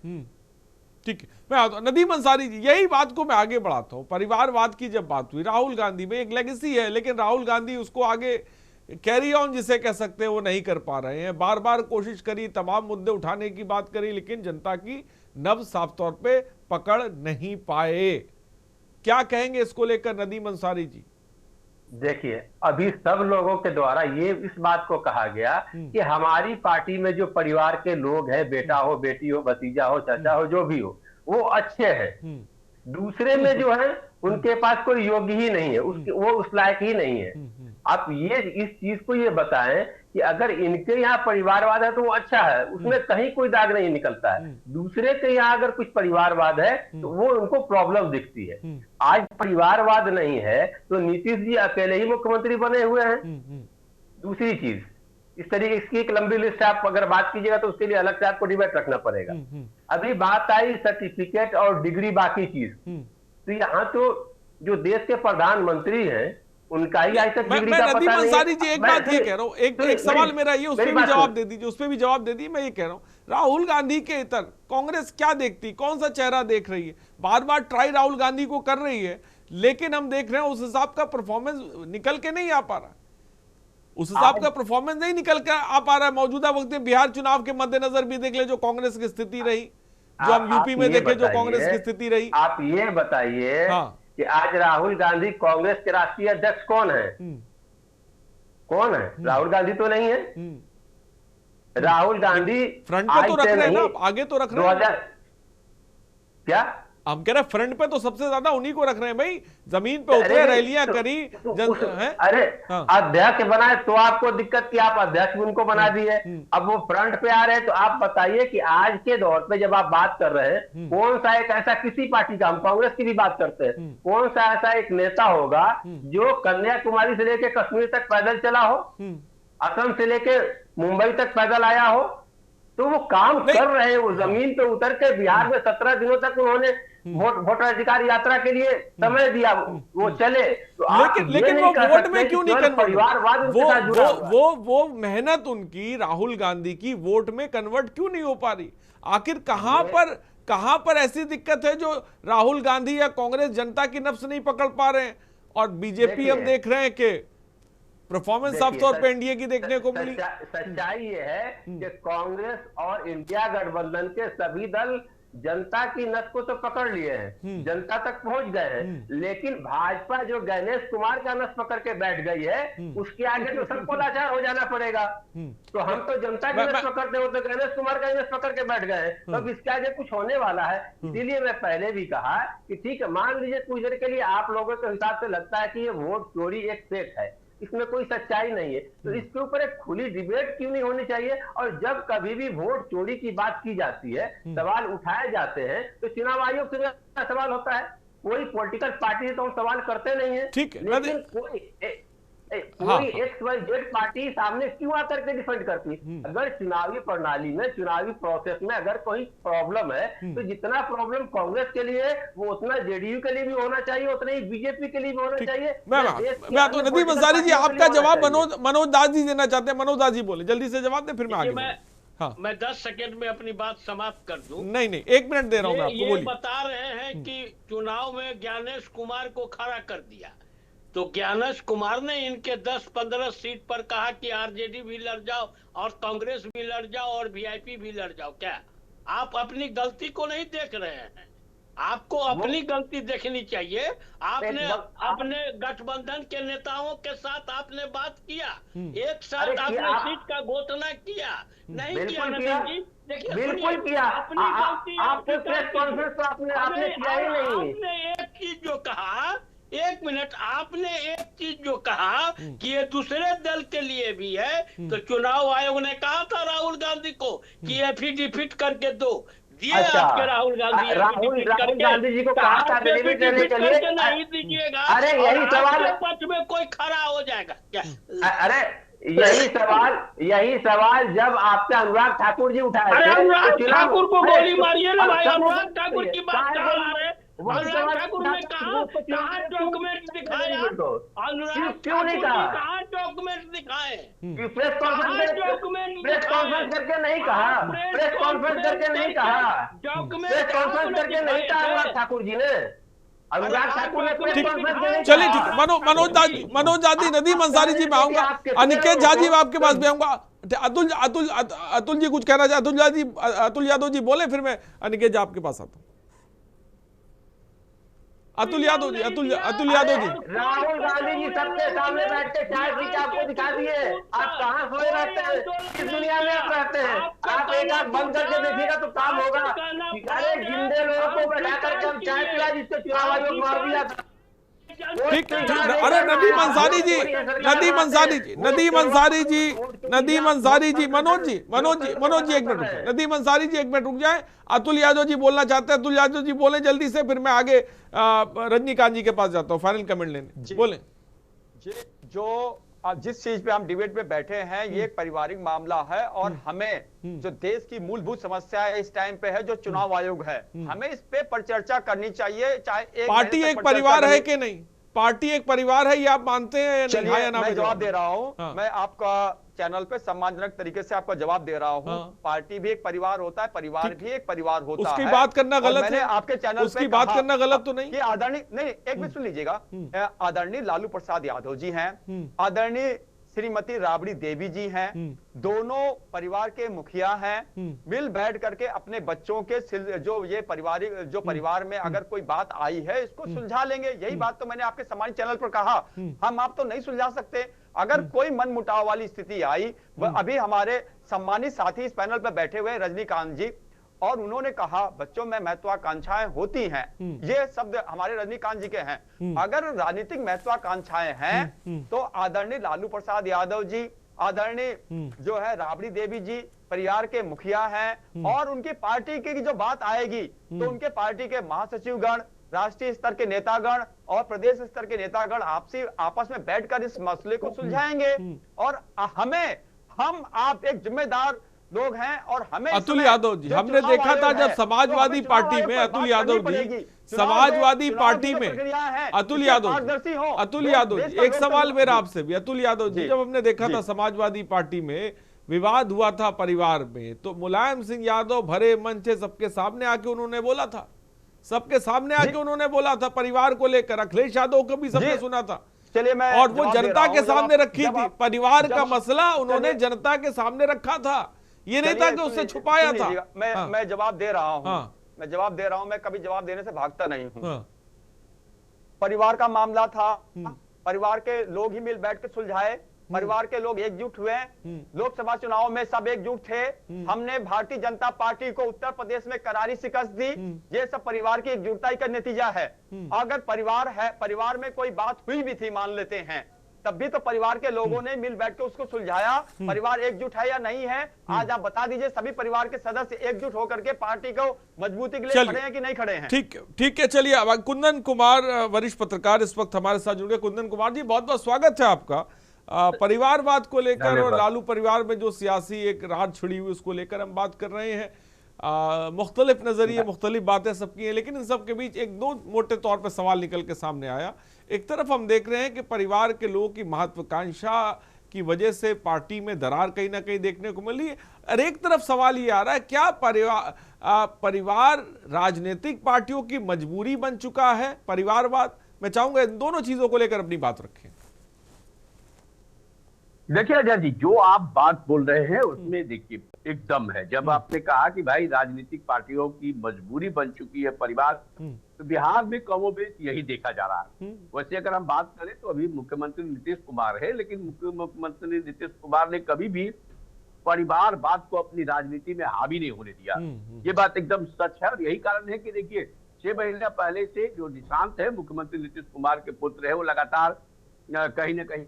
ठीक है, मैं आता हूं नदीम अंसारी जी, यही बात को मैं आगे बढ़ाता हूं। परिवारवाद की जब बात हुई, राहुल गांधी में एक लेगेसी है, लेकिन राहुल गांधी उसको आगे कैरी ऑन जिसे कह सकते हैं वो नहीं कर पा रहे हैं। बार बार कोशिश करी, तमाम मुद्दे उठाने की बात करी, लेकिन जनता की नब्ज साफ तौर पे पकड़ नहीं पाए। क्या कहेंगे इसको लेकर नदीम अंसारी जी? देखिए, अभी सब लोगों के द्वारा ये इस बात को कहा गया कि हमारी पार्टी में जो परिवार के लोग हैं, बेटा हो, बेटी हो, भतीजा हो, चाचा हो, जो भी हो, वो अच्छे हैं। दूसरे में जो है उनके पास कोई योग्य ही नहीं है, वो उस लायक ही नहीं है। आप ये इस चीज को ये बताएं कि अगर इनके यहाँ परिवारवाद है तो वो अच्छा है, उसमें कहीं कोई दाग नहीं निकलता है। दूसरे के यहाँ अगर कुछ परिवारवाद है तो वो उनको प्रॉब्लम दिखती है। आज परिवारवाद नहीं है तो नीतीश जी अकेले ही मुख्यमंत्री बने हुए हैं। दूसरी चीज, इस तरीके की एक लंबी लिस्ट आप अगर बात कीजिएगा तो उसके लिए अलग से आपको डिबेट रखना पड़ेगा। अभी बात आई सर्टिफिकेट और डिग्री बाकी चीज, तो यहाँ तो जो देश के प्रधानमंत्री हैं उनका ही आज तक डिग्री का पता नहीं। अंसारी जी, एक बात ये कह रहा हूँ, एक सवाल मेरा ये, उस पर भी जवाब दे दीजिए, उस पर भी जवाब दे दीजिए। मैं ये कह रहा हूँ, राहुल गांधी के इतर कांग्रेस क्या देखती, कौन सा चेहरा देख रही है? बार बार ट्राई राहुल गांधी को कर रही है, लेकिन हम देख रहे हैं उस हिसाब का परफॉर्मेंस निकल के नहीं आ पा रहा, उस हिसाब का परफॉर्मेंस नहीं निकल कर आ पा रहा है। मौजूदा वक्त में बिहार चुनाव के मद्देनजर भी देख ले जो कांग्रेस की स्थिति रही, जो हम यूपी में देखे जो कांग्रेस की स्थिति रही। आप ये बताइए कि आज राहुल गांधी कांग्रेस के राष्ट्रीय अध्यक्ष कौन है? कौन है? राहुल गांधी तो नहीं है। राहुल गांधी फ्रंट पे तो रख रहे हैं ना, आगे तो रख रहे हैं। क्या हम कह रहे हैं फ्रंट पे तो सबसे ज्यादा उन्हीं को रख रहे हैं भाई, जमीन पे उतरे, रैलियां करी। अरे अध्यक्ष बनाए तो आपको दिक्कत की, आप अध्यक्ष उनको बना दिए, अब वो फ्रंट पे आ रहे हैं। तो आप बताइए कि आज के दौर पे जब आप बात कर रहे हैं, कौन सा एक ऐसा किसी पार्टी का, हम कांग्रेस की भी बात करते हैं, कौन सा ऐसा एक नेता होगा जो कन्याकुमारी से लेकर कश्मीर तक पैदल चला हो, असम से लेकर मुंबई तक पैदल आया हो? तो वो काम कर रहे हैं, वो जमीन पे उतर के बिहार में 17 दिनों तक उन्होंने वोटर अधिकार यात्रा के लिए समय दिया, वो चले। तो लेकिन वो वोट में क्यों नहीं कन्वर्ट? वो मेहनत उनकी, राहुल गांधी की, वोट में कन्वर्ट क्यों नहीं हो पा रही? आखिर कहां पर ऐसी दिक्कत है जो राहुल गांधी या कांग्रेस जनता की नफ्स नहीं पकड़ पा रहे हैं? और बीजेपी हम देख रहे हैं कि परफॉर्मेंस साफ तौर पे एनडीए की देखने को मिली। सच्चाई ये है कि कांग्रेस और इंडिया गठबंधन के सभी दल जनता की नस को तो पकड़ लिए हैं, जनता तक पहुंच गए हैं, लेकिन भाजपा जो गणेश कुमार का नस पकड़ के बैठ गई है, उसके आगे तो सबको लाचार हो जाना पड़ेगा। तो हम तो जनता की नस पकड़ते हो, तो गणेश कुमार का नस पकड़ के बैठ गए, तो अब इसके आगे कुछ होने वाला है। इसीलिए मैं पहले भी कहा कि ठीक है, मान लीजिए कुछ देर के लिए आप लोगों के हिसाब से लगता है कि ये वोट चोरी एक फेक है, इसमें कोई सच्चाई नहीं है, तो इसके ऊपर एक खुली डिबेट क्यों नहीं होनी चाहिए? और जब कभी भी वोट चोरी की बात की जाती है, सवाल उठाए जाते हैं, तो चुनाव आयोग से सवाल होता है, कोई पॉलिटिकल पार्टी से तो हम सवाल करते नहीं है। ठीक है, लेकिन कोई XYZ पार्टी सामने क्यों आकर के डिफेंड करती? अगर चुनावी प्रणाली में, चुनावी प्रोसेस में अगर कोई प्रॉब्लम है, तो जितना प्रॉब्लम कांग्रेस के लिए है, वो उतना जेडीयू के लिए भी होना चाहिए, उतना ही बीजेपी के लिए भी होना चाहिए। मैं तो नदीम अंसारी जी आपका जवाब मनोज दास जी देना चाहते हैं। मनोज दास जी बोले, जल्दी से जवाब दे, फिर मैं आगे। हाँ, मैं 10 सेकंड में अपनी बात समाप्त कर दूं। नहीं 1 मिनट दे रहा हूं मैं आपको, बोलिए। बता रहे हैं कि चुनाव में ज्ञानेश कुमार को खड़ा कर दिया, तो ज्ञानेश कुमार ने इनके 10-15 सीट पर कहा कि आरजेडी भी लड़ जाओ और कांग्रेस भी लड़ जाओ और वीआईपी भी लड़ जाओ। क्या आप अपनी गलती को नहीं देख रहे हैं? आपको अपनी गलती देखनी चाहिए। आपने अपने गठबंधन के नेताओं के साथ आपने बात किया, एक साथ आपने सीट का घोषणा किया, नहीं किया नदीम जी? देखिए, बिल्कुल किया। अपनी गलती आपने प्रेस कॉन्फ्रेंस तो आपने किया ही नहीं। आपने एक चीज जो कहा, 1 मिनट, आपने एक चीज जो कहा कि ये दूसरे दल के लिए भी है, तो चुनाव आयोग ने कहा था राहुल गांधी को कि एफिडेविट करके दो, दिए आपके राहुल गांधी जी को कहा था नहीं दीजिएगा। अरे यही सवाल, पक्ष में कोई खड़ा हो जाएगा क्या? अरे यही सवाल जब आपके अनुराग ठाकुर जी उठाए थे, अनुराग ठाकुर को गोली मारिए ना भाई। अनुराग ठाकुर की बात कर रहे हैं। अनुराग ठाकुर ने कहा डॉक्यूमेंट दिखाया, अनुराग क्यों नहीं कहा डॉक्यूमेंट दिखाए? प्रेस कॉन्फ्रेंस करके नहीं कहा, प्रेस कॉन्फ्रेंस करके नहीं कहा, प्रेस कॉन्फ्रेंस करके नहीं कहा अनुराग ठाकुर जी ने। अनुराग ठाकुर ने प्रेस कॉन्फ्रेंस में नहीं। चलिए ठीक है, मनोज दादी, नदीम अंसारी जी मैं आऊंगा, अनिकेत झा जी आपके पास भी आऊंगा। अतुल जी कुछ कहना चाहे? अतुल यादव जी बोले, फिर मैं अनिकेत झा आपके पास आता हूँ। अतुल यादव जी। राहुल गांधी जी सबके सामने बैठ के चाय पी के आपको दिखा दिए। आप कहाँ सोए रहते हैं, किस दुनिया में आप रहते हैं? आप एक आंख बंद करके देखिएगा तो काम होगा। अरे जिंदे लोगों को बैठा करके हम चाय पिला, जिसको चुनाव आयोग मार दिया था। ठीक। अरे नदीम अंसारी जी, मनोज जी 1 मिनट रुक जाए। नदीम अंसारी जी 1 मिनट रुक जाए। अतुल यादव जी बोलना चाहते हैं, अतुल यादव जी बोले जल्दी से, फिर मैं आगे रजनीकांत जी के पास जाता हूँ फाइनल कमेंट लेने। बोले। जो जिस चीज पे हम डिबेट पे बैठे हैं, ये एक पारिवारिक मामला है, और हमें जो देश की मूलभूत समस्या है इस टाइम पे है, जो चुनाव आयोग है, हमें इस पे पर चर्चा करनी चाहिए। चाहे पार्टी एक परिवार है कि नहीं, पार्टी एक परिवार है, ये आप मानते हैं? चलिए मैं जवाब दे रहा हूँ। हाँ। मैं आपका चैनल पे सम्मानजनक तरीके से आपका जवाब दे रहा हूँ। हाँ। पार्टी भी एक परिवार होता है, परिवार भी एक परिवार होता है। उसकी बात करना गलत है? आपके चैनल उसकी बात करना गलत तो नहीं? कि आदरणीय, नहीं एक मिनट सुन लीजिएगा, आदरणीय लालू प्रसाद यादव जी हैं, आदरणीय श्रीमती राबड़ी देवी जी हैं, दोनों परिवार के मुखिया हैं, मिल बैठ करके अपने बच्चों के जो ये पारिवारिक जो परिवार में अगर कोई बात आई है, इसको सुलझा लेंगे। यही बात तो मैंने आपके सम्मानित चैनल पर कहा। हम आप तो नहीं सुलझा सकते। अगर कोई मन मुटाव वाली स्थिति आई, अभी हमारे सम्मानित साथी इस पैनल पर बैठे हुए रजनीकांत जी, और उन्होंने कहा बच्चों में महत्वाकांक्षाएं होती हैं, ये शब्द हमारे रजनीकांत जी के हैं। अगर राजनीतिक महत्वाकांक्षाएं हैं तो आदरणीय लालू प्रसाद यादव जी, आदरणीय जो है राबड़ी देवी जी परिवार के मुखिया हैं, और उनकी पार्टी की जो बात आएगी तो उनके पार्टी के महासचिवगण, राष्ट्रीय स्तर के नेतागण और प्रदेश स्तर के नेतागण आपस में बैठकर इस मसले को सुलझाएंगे। और हम आप एक जिम्मेदार लोग हैं, और हमें अतुल यादव जी, हमने देखा था जब समाजवादी पार्टी में अतुल यादव जी, समाजवादी पार्टी में अतुल यादव जी, एक सवाल मेरा आपसे भी। अतुल यादव जी, जब हमने देखा था समाजवादी पार्टी में विवाद हुआ था परिवार में, तो मुलायम सिंह यादव भरे मंच से सबके सामने आके उन्होंने बोला था, परिवार को लेकर। अखिलेश यादव को भी सबने सुना था, और वो जनता के सामने रखी थी परिवार का मसला, उन्होंने जनता के सामने रखा था, ये नहीं था कि उससे छुपाया था। मैं जवाब दे रहा हूं। मैं जवाब दे रहा हूं, मैं कभी जवाब देने से भागता नहीं हूं। हाँ। परिवार का मामला था, परिवार के लोग ही मिल बैठ के सुलझाए, परिवार के लोग एकजुट हुए। लोकसभा चुनाव में सब एकजुट थे। हमने भारतीय जनता पार्टी को उत्तर प्रदेश में करारी शिकस्त दी। ये सब परिवार की एकजुटता का नतीजा है। अगर परिवार में कोई बात हुई भी थी, मान लेते हैं, तब भी तो परिवार के लोगों ने मिल बैठ के उसको सुलझाया। परिवार एकजुट है या नहीं है, आज आप बता दीजिए। सभी परिवार के सदस्य एकजुट होकर के पार्टी को मजबूती के लिए खड़े हैं कि नहीं खड़े हैं? ठीक है। चलिए, अब कुंदन कुमार वरिष्ठ पत्रकार इस वक्त हमारे साथ जुड़ गए। कुंदन कुमार जी, बहुत बहुत स्वागत है आपका। परिवारवाद को लेकर और लालू परिवार में जो सियासी एक रात छिड़ी हुई उसको लेकर हम बात कर रहे हैं। मुख्तलिफ नजरिए, मुख्तलिफ बातें सबकी हैं, लेकिन इन सब के बीच एक दो मोटे तौर पर सवाल निकल के सामने आया। एक तरफ हम देख रहे हैं कि परिवार के लोगों की महत्वाकांक्षा की वजह से पार्टी में दरार कहीं ना कहीं देखने को मिली है, और एक तरफ सवाल ये आ रहा है, क्या परिवार राजनीतिक पार्टियों की मजबूरी बन चुका है? परिवारवाद, मैं चाहूंगा इन दोनों चीजों को लेकर अपनी बात रखें। देखिए अजय जी, जो आप बात बोल रहे हैं उसमें देखिए एकदम है। जब आपने कहा कि भाई राजनीतिक पार्टियों की मजबूरी बन चुकी है परिवार, तो बिहार में कमोबेश यही देखा जा रहा है। वैसे अगर हम बात करें तो अभी मुख्यमंत्री नीतीश कुमार है, लेकिन मुख्यमंत्री नीतीश कुमार ने कभी भी परिवारवाद को अपनी राजनीति में हावी नहीं होने दिया। ये बात एकदम सच है, और यही कारण है कि देखिए 6 महीने पहले से जो निशांत है, मुख्यमंत्री नीतीश कुमार के पुत्र है, वो लगातार कहीं ना कहीं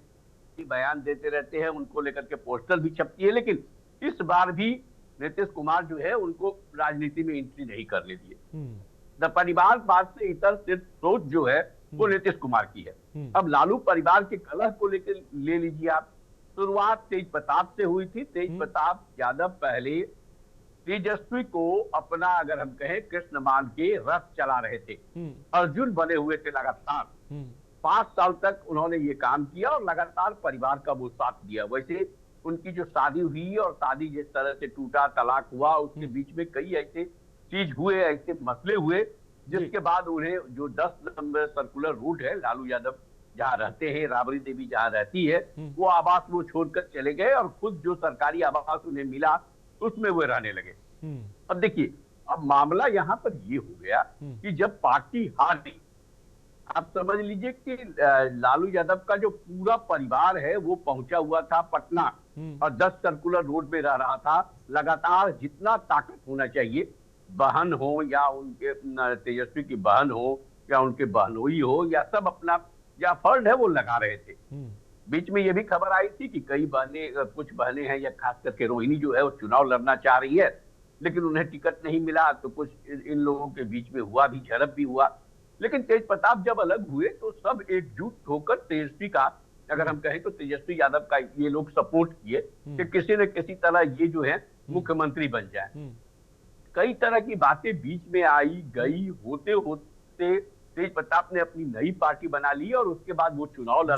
बयान देते रहते हैं, उनको लेकर के पोस्टर भी छपती है। लेकिन इस बार भी नीतीश कुमार जो है उनको राजनीति में एंट्री नहीं करने दिए। परिवारवाद से इतर सिर्फ सोच जो है वो नीतीश कुमार की है। अब लालू परिवार के कलह को लेकर ले लीजिए आप, शुरुआत तेज प्रताप से हुई थी। तेज प्रताप यादव पहले तेजस्वी को अपना, अगर हम कहें, कृष्ण मान के रथ चला रहे थे, अर्जुन बने हुए थे लगातार। 5 साल तक उन्होंने ये काम किया और लगातार परिवार का वो साथ दिया। वैसे उनकी जो शादी हुई और शादी जिस तरह से टूटा, तलाक हुआ, उसके बीच में कई ऐसे चीज हुए, ऐसे मसले हुए, जिसके बाद उन्हें जो 10 नंबर सर्कुलर रूट है, लालू यादव जहाँ रहते हैं, राबड़ी देवी जहाँ रहती है, वो आवास वो छोड़कर चले गए और खुद जो सरकारी आवास उन्हें मिला उसमें वो रहने लगे। अब देखिए, अब मामला यहाँ पर ये हो गया कि जब पार्टी हार गई, आप समझ लीजिए कि लालू यादव का जो पूरा परिवार है वो पहुंचा हुआ था पटना और 10 सर्कुलर रोड में रह रहा था। लगातार जितना ताकत होना चाहिए, बहन हो या उनके तेजस्वी की बहन हो या उनके बहनोई हो, या सब अपना या फर्ड है वो लगा रहे थे। बीच में ये भी खबर आई थी कि कई बहनें, कुछ बहनें हैं, या खास करके रोहिणी जो है वो चुनाव लड़ना चाह रही है, लेकिन उन्हें टिकट नहीं मिला, तो कुछ इन लोगों के बीच में हुआ भी, झड़प भी हुआ। लेकिन तेज प्रताप जब अलग हुए तो सब एकजुट होकर तेजस्वी का, अगर हम कहें तो तेजस्वी यादव का ये लोग सपोर्ट किए कि किसी न किसी तरह ये जो है मुख्यमंत्री बन जाए। कई तरह की बातें बीच में आई गई, होते होते तेज प्रताप ने अपनी नई पार्टी बना ली और उसके बाद वो चुनाव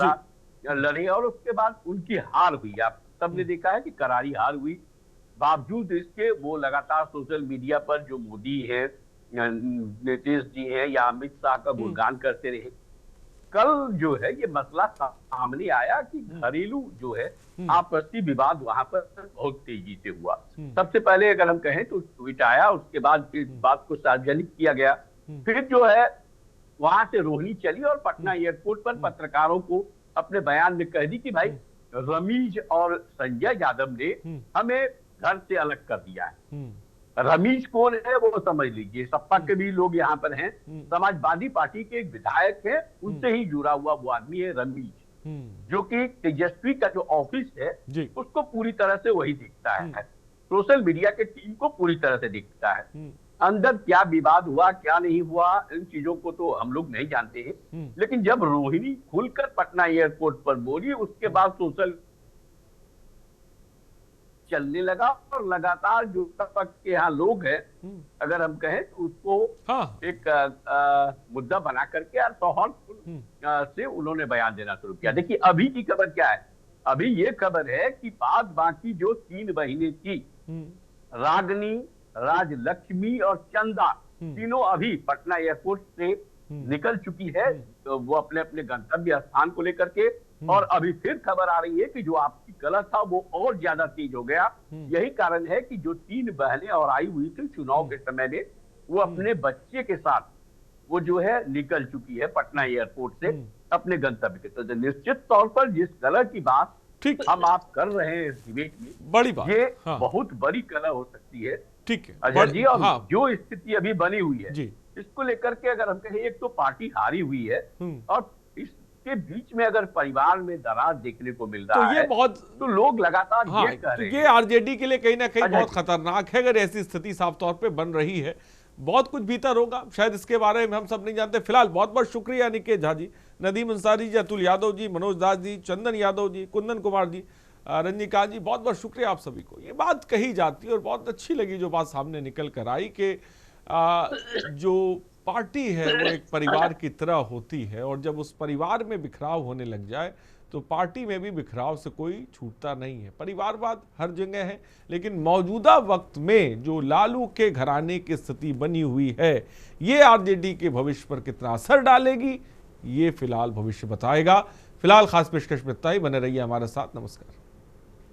लड़े और उसके बाद उनकी हार हुई। आप सबने देखा है कि करारी हार हुई। बावजूद इसके वो लगातार सोशल मीडिया पर जो मोदी है, नीतीश जी हैं या अमित शाह का गुणगान करते रहे। कल जो है ये मसला सामने आया कि घरेलू जो है आपसी विवाद वहां पर बहुत तेजी से हुआ। सबसे पहले अगर हम कहें तो ट्वीट आया, उसके बाद इस बात को सार्वजनिक किया गया। फिर जो है वहां से रोहिणी चली और पटना एयरपोर्ट पर पत्रकारों को अपने बयान में कह दी कि भाई रमीज और संजय यादव ने हमें घर से अलग कर दिया है। रमीज कौन है वो समझ लीजिए, सपा के भी लोग यहाँ पर हैं, समाजवादी पार्टी के एक विधायक है, उनसे ही जुड़ा हुआ वो आदमी है रमीज, जो कि तेजस्वी का जो ऑफिस है उसको पूरी तरह से वही दिखता है, सोशल मीडिया के टीम को पूरी तरह से दिखता है। अंदर क्या विवाद हुआ क्या नहीं हुआ इन चीजों को तो हम लोग नहीं जानते हैं, लेकिन जब रोहिणी खुलकर पटना एयरपोर्ट पर बोली उसके बाद सोशल चलने लगा और लगातार जो पक्ष के यहाँ लोग हैं, अगर हम कहें तो उसको एक मुद्दा बना करके और सौहार्दपूर्ण से उन्होंने बयान देना शुरू किया। देखिए अभी की खबर क्या है, अभी ये खबर है कि बाद बाकी जो 3 बहनें थी, रागनी, राजलक्ष्मी और चंदा, तीनों अभी पटना एयरपोर्ट से निकल चुकी है, तो वो अपने अपने गंतव्य स्थान को लेकर के। और अभी फिर खबर आ रही है कि जो आपसी कलह था वो और ज्यादा तेज हो गया। यही कारण है कि जो 3 बहनें और आई हुई थी चुनाव के समय में, वो अपने बच्चे के साथ वो जो है निकल चुकी है पटना एयरपोर्ट से अपने गंतव्य के। तो निश्चित तौर पर जिस कलह की बात ठीक हम आप कर रहे हैं इस डिबेट में, बड़ी बात, ये हाँ। बहुत बड़ी कलह हो सकती है। ठीक है अजय जी, और हाँ जो स्थिति अभी बनी हुई है जी, इसको लेकर के अगर हम कहें, एक तो पार्टी हारी हुई है और इसके बीच में अगर परिवार में दरार देखने को मिल रहा तो ये है बहुत, तो लोग लगातार हाँ, ये कह तो रहे ये हैं। आरजेडी के लिए कहीं ना कहीं अच्छा, बहुत खतरनाक है अगर ऐसी स्थिति साफ तौर पे बन रही है। बहुत कुछ भीतर होगा, शायद इसके बारे में हम सब नहीं जानते। फिलहाल बहुत बहुत शुक्रिया निकेत झा जी, नदीम अंसारी जी, अतुल यादव जी, मनोज दास जी, चंदन यादव जी, कुंदन कुमार जी, रंजीकांत जी, बहुत बहुत शुक्रिया आप सभी को। ये बात कही जाती है और बहुत अच्छी लगी जो बात सामने निकल कर आई कि जो पार्टी है वो एक परिवार की तरह होती है और जब उस परिवार में बिखराव होने लग जाए तो पार्टी में भी बिखराव से कोई छूटता नहीं है। परिवारवाद हर जगह है, लेकिन मौजूदा वक्त में जो लालू के घराने की स्थिति बनी हुई है ये आरजेडी के भविष्य पर कितना असर डालेगी ये फिलहाल भविष्य बताएगा। फिलहाल खास पेशकश में इतना ही। बने रहिए हमारे साथ। नमस्कार।